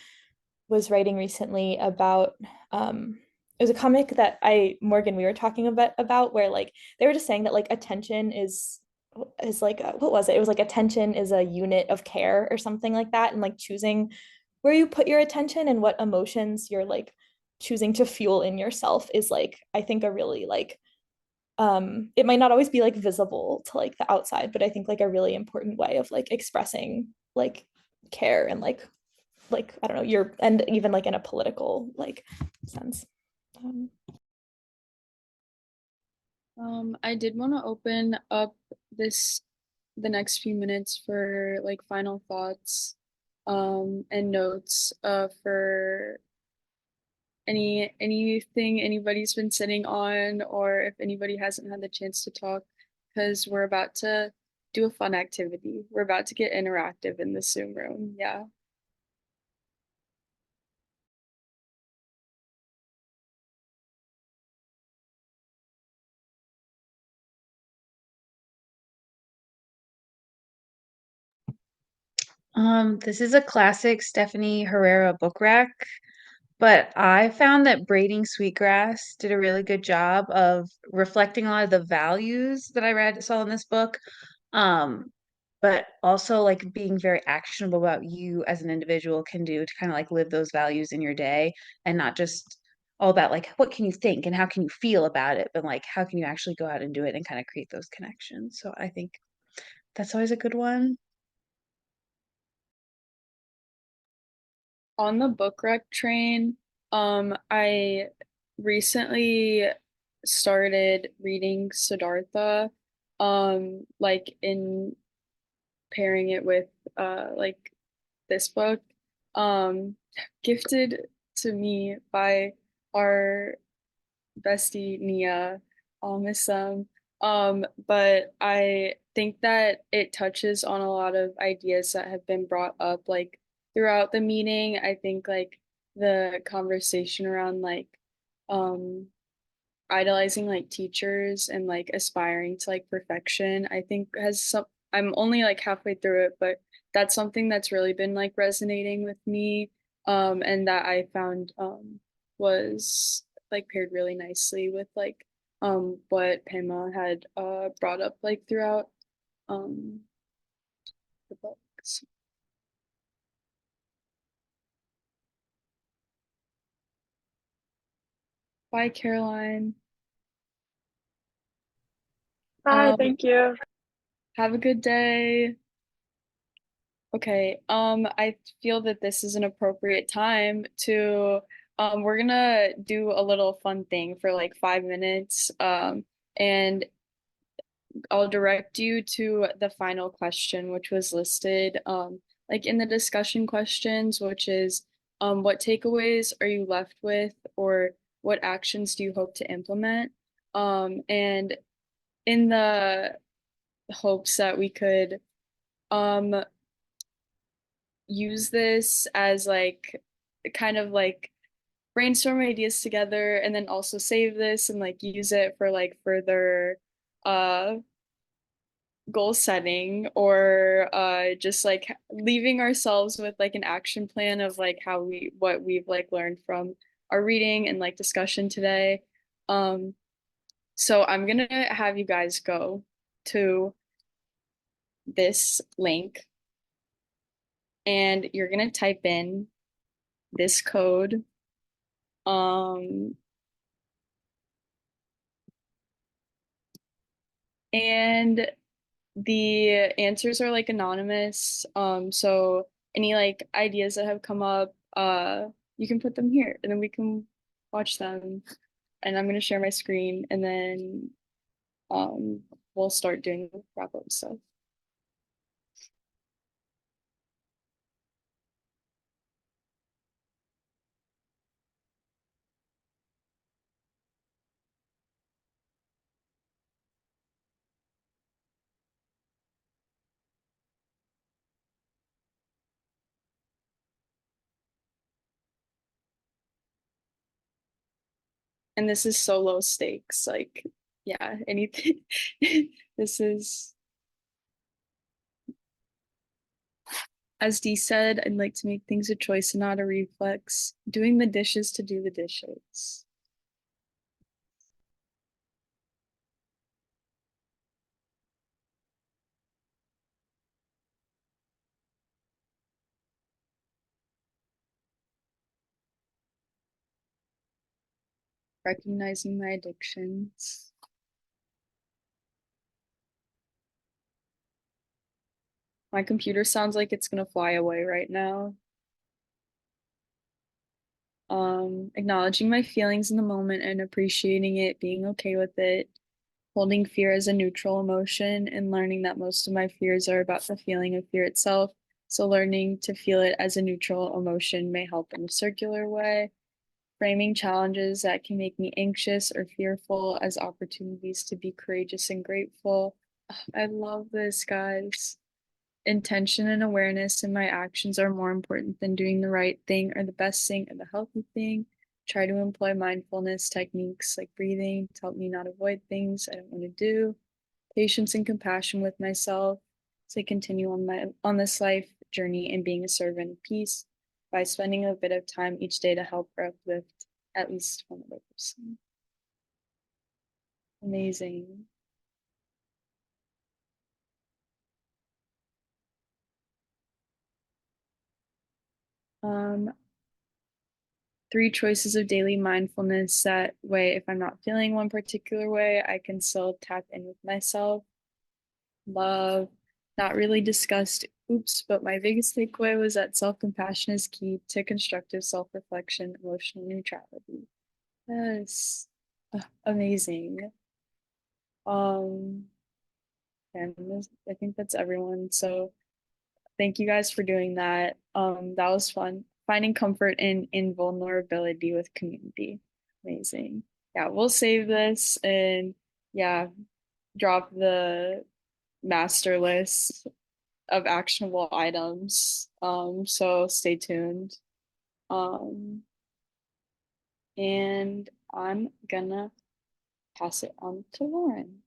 was writing recently about it was a comic that Morgan, we were talking about where like they were just saying that like attention is is like what was it? It was like attention is a unit of care or something like that, and like choosing where you put your attention and what emotions you're like choosing to fuel in yourself is like I think a really like it might not always be like visible to like the outside, but I think like a really important way of like expressing like care and like I don't know, your and even like in a political like sense. I did want to open up the next few minutes for like final thoughts and notes for anything anybody's been sitting on, or if anybody hasn't had the chance to talk, because we're about to do a fun activity. We're about to get interactive in the Zoom room. Yeah. This is a classic Stephanie Herrera book rack, but I found that Braiding Sweetgrass did a really good job of reflecting a lot of the values that I saw in this book. Um, but also like being very actionable about you as an individual can do to kind of like live those values in your day and not just all about like what can you think and how can you feel about it, but like how can you actually go out and do it and kind of create those connections. So I think that's always a good one. On the book rec train, I recently started reading Siddhartha, like in pairing it with like this book, um, gifted to me by our bestie Nia. I'll miss them. But I think that it touches on a lot of ideas that have been brought up like throughout the meeting. I think like the conversation around like um idolizing like teachers and like aspiring to like perfection, I think has some I'm only like halfway through it, but that's something that's really been like resonating with me. And that I found was like paired really nicely with like what Pema had brought up like throughout um the books. Bye, Caroline. Bye, thank you. Have a good day. Okay, I feel that this is an appropriate time to we're gonna do a little fun thing for like 5 minutes. And I'll direct you to the final question, which was listed like in the discussion questions, which is what takeaways are you left with, or what actions do you hope to implement? And in the hopes that we could um use this as like kind of like brainstorm ideas together, and then also save this and like use it for like further uh goal setting, or just like leaving ourselves with like an action plan of like how we what we've like learned from our reading and like discussion today. So I'm gonna have you guys go to this link, and you're gonna type in this code. And the answers are like anonymous. So any like ideas that have come up, you can put them here and then we can watch them. And I'm gonna share my screen, and then um we'll start doing the wrap up stuff. And this is so low stakes, like yeah, anything. This is, as Dee said, I'd like to make things a choice and not a reflex. Doing the dishes to do the dishes. recognizing my addictions. My computer sounds like it's gonna fly away right now. Acknowledging my feelings in the moment and appreciating it, being okay with it, holding fear as a neutral emotion, and learning that most of my fears are about the feeling of fear itself. So learning to feel it as a neutral emotion may help in a circular way. Framing challenges that can make me anxious or fearful as opportunities to be courageous and grateful. I love this, guys. Intention and awareness in my actions are more important than doing the right thing or the best thing or the healthy thing. Try to employ mindfulness techniques like breathing to help me not avoid things I don't want to do. Patience and compassion with myself to continue on this life journey and being a servant of peace by spending a bit of time each day to help or uplift at least one other person. Amazing. Um, 3 choices of daily mindfulness. That way, if I'm not feeling one particular way, I can still tap in with myself. Love, not really discussed. Oops, but my biggest takeaway was that self-compassion is key to constructive self-reflection, emotional neutrality. Yes, amazing. Um, and I think that's everyone. So thank you guys for doing that. That was fun. Finding comfort in vulnerability with community. Amazing. Yeah, we'll save this and yeah, drop the master list of actionable items. So stay tuned. Um, and I'm gonna pass it on to Lauren.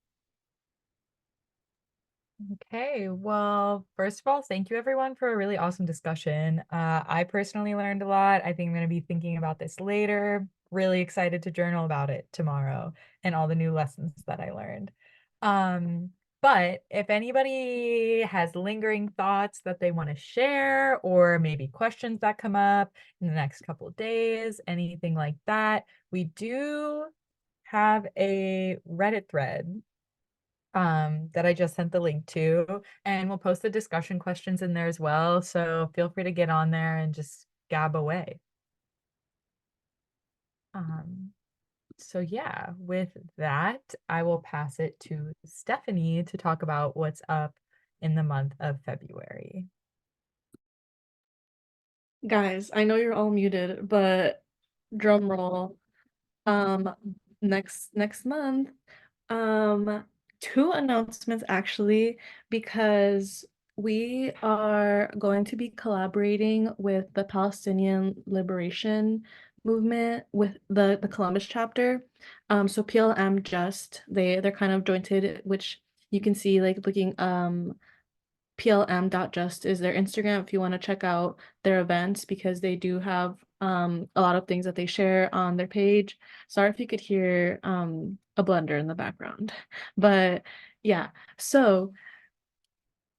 Okay, well, first of all, thank you everyone for a really awesome discussion. I personally learned a lot. I think I'm going to be thinking about this later. Really excited to journal about it tomorrow and all the new lessons that I learned. But if anybody has lingering thoughts that they want to share, or maybe questions that come up in the next couple of days, anything like that, we do have a Reddit thread that I just sent the link to, and we'll post the discussion questions in there as well. So feel free to get on there and just gab away. So yeah, with that, I will pass it to Stephanie to talk about what's up in the month of February. Guys, I know you're all muted, but drum roll. Next month, 2 announcements actually, because we are going to be collaborating with the Palestinian Liberation Movement with the Columbus chapter. So PLM Just, they're kind of jointed, which you can see like looking plm.just is their Instagram if you want to check out their events, because they do have a lot of things that they share on their page. Sorry if you could hear a blender in the background. But yeah, so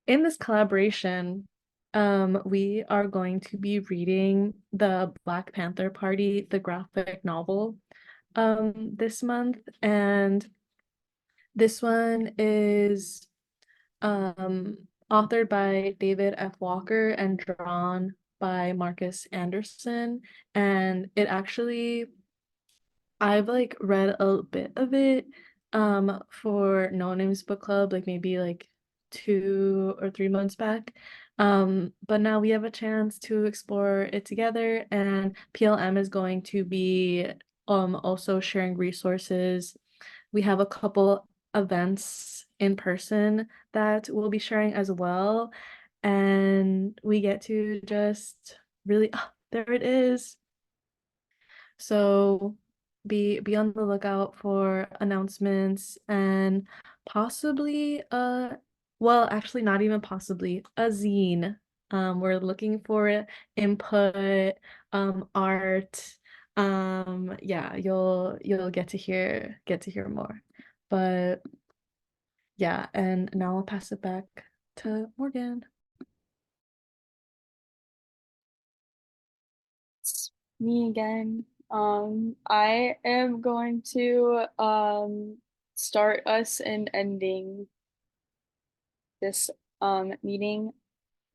in this collaboration, we are going to be reading the Black Panther Party, the graphic novel, this month. And this one is authored by David F. Walker and drawn by Marcus Anderson. And it actually, I've like read a bit of it for No Names Book Club, like maybe like 2 or 3 months back. But now we have a chance to explore it together, and PLM is going to be also sharing resources. We have a couple events in person that we'll be sharing as well. And we get to just really, there it is. So be on the lookout for announcements and possibly well, actually not even possibly, a zine. We're looking for input, art. Yeah, you'll get to hear more. But yeah, and now I'll pass it back to Morgan. It's me again. I am going to start us in ending this meeting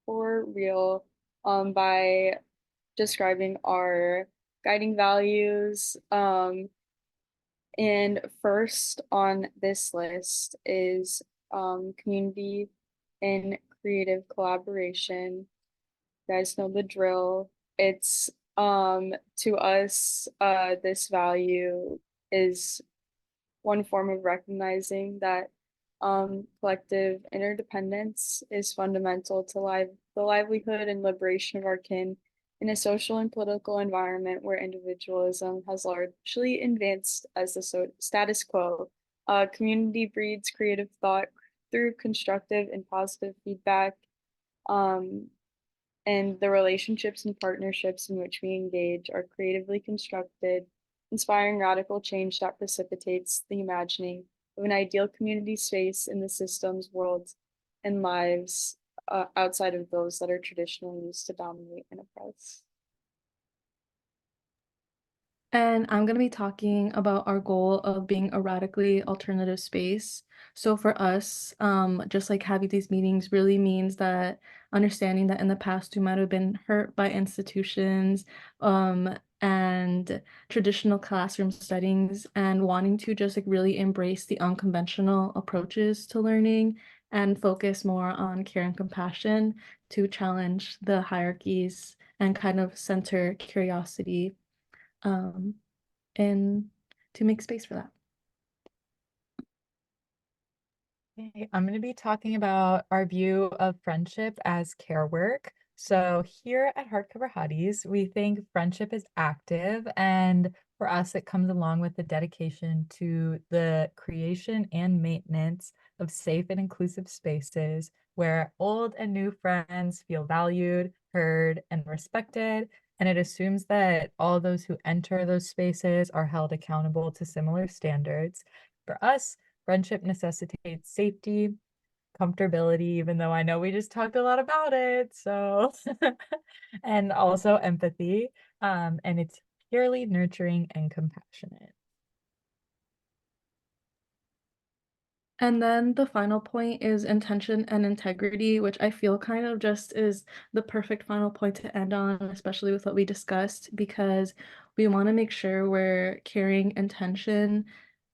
for real by describing our guiding values. And first on this list is community and creative collaboration. You guys know the drill. It's to us, this value is one form of recognizing that collective interdependence is fundamental to the livelihood and liberation of our kin in a social and political environment where individualism has largely advanced as the status quo. Community breeds creative thought through constructive and positive feedback. Um, and the relationships and partnerships in which we engage are creatively constructed, inspiring radical change that precipitates the imagining of an ideal community space in the systems, worlds, and lives outside of those that are traditionally used to dominate and oppress. And I'm going to be talking about our goal of being a radically alternative space. So for us, just like having these meetings really means that understanding that in the past we might have been hurt by institutions and traditional classroom settings, and wanting to just like really embrace the unconventional approaches to learning and focus more on care and compassion to challenge the hierarchies and kind of center curiosity um, and to make space for that. Okay, I'm going to be talking about our view of friendship as care work. So here at Hardcover Hotties, we think friendship is active, and for us, it comes along with the dedication to the creation and maintenance of safe and inclusive spaces where old and new friends feel valued, heard, and respected. And it assumes that all those who enter those spaces are held accountable to similar standards. For us, friendship necessitates safety, comfortability, even though I know we just talked a lot about it. So, and also empathy. And it's purely nurturing and compassionate. And then the final point is intention and integrity, which I feel kind of just is the perfect final point to end on, especially with what we discussed, because we want to make sure we're carrying intention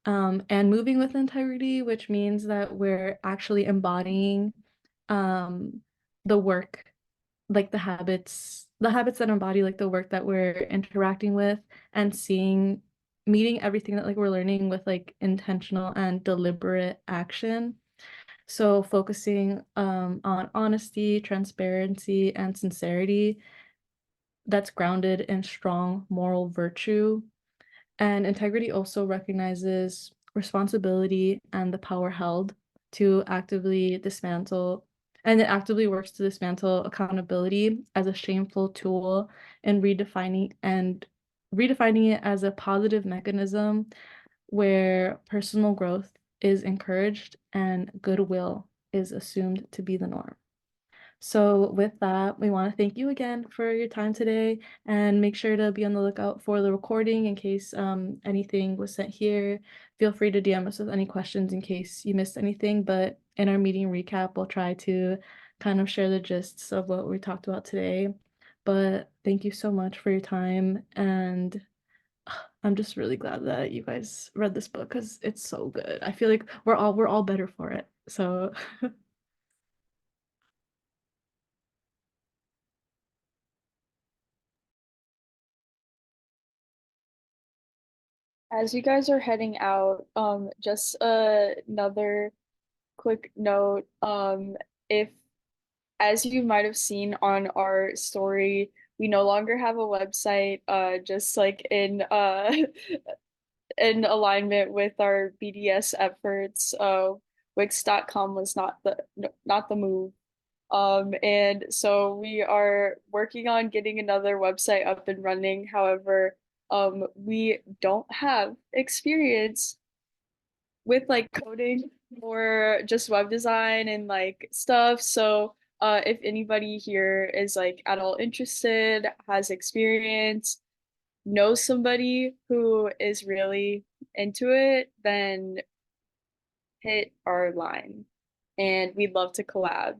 and moving with integrity, which means that we're actually embodying the work, like the habits that embody like the work that we're interacting with, and meeting everything that like we're learning with like intentional and deliberate action. So focusing on honesty, transparency, and sincerity that's grounded in strong moral virtue. And integrity also recognizes responsibility and the power held to actively dismantle, and it actively works to dismantle accountability as a shameful tool and redefining it as a positive mechanism where personal growth is encouraged and goodwill is assumed to be the norm. So with that, we want to thank you again for your time today, and make sure to be on the lookout for the recording in case anything was sent here. Feel free to DM us with any questions in case you missed anything, but in our meeting recap, we'll try to kind of share the gists of what we talked about today. But thank you so much for your time, and I'm just really glad that you guys read this book because it's so good. I feel like we're all better for it. So As you guys are heading out, just another quick note, if as you might have seen on our story, we no longer have a website, just like in in alignment with our BDS efforts. Wix.com was not the move. And so we are working on getting another website up and running. However, we don't have experience with like coding or just web design and like stuff. So if anybody here is like at all interested, has experience, know somebody who is really into it, then hit our line and we'd love to collab.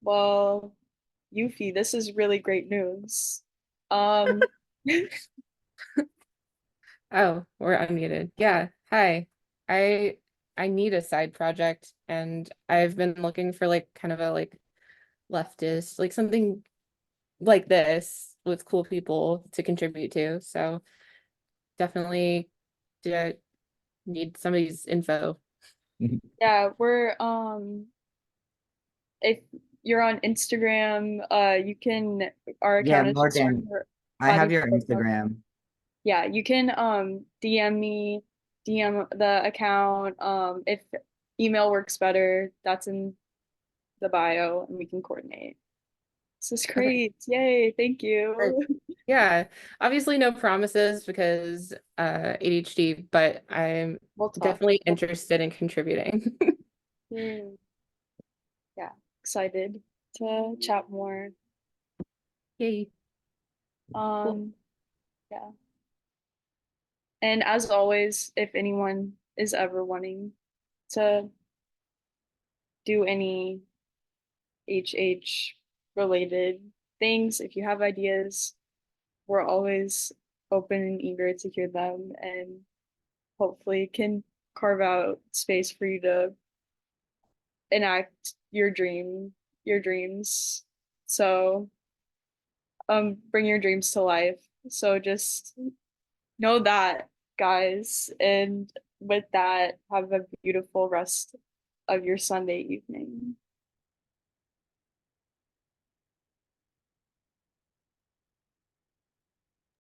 Well, Yuffie, this is really great news. Um, Oh, we're unmuted. Yeah. Hi. I I need a side project and I've been looking for like kind of a like leftist, like something like this with cool people to contribute to. So definitely do need somebody's info. yeah, we're if you're on Instagram, you can our Yeah, account is just Morgan, I have Hotties your Book Club. Instagram. Yeah, you can DM me, DM the account. If email works better, that's in the bio and we can coordinate. This is Okay. great. Yay, thank Great. you. Yeah, obviously no promises because ADHD, but I'm We'll talk. definitely interested in contributing. Hmm. Yeah, excited to chat more. Yay. Um, yeah. And as always, if anyone is ever wanting to do any HH related things, if you have ideas, we're always open and eager to hear them and hopefully can carve out space for you to enact your dreams. So bring your dreams to life. So just know that, guys. And with that, have a beautiful rest of your Sunday evening.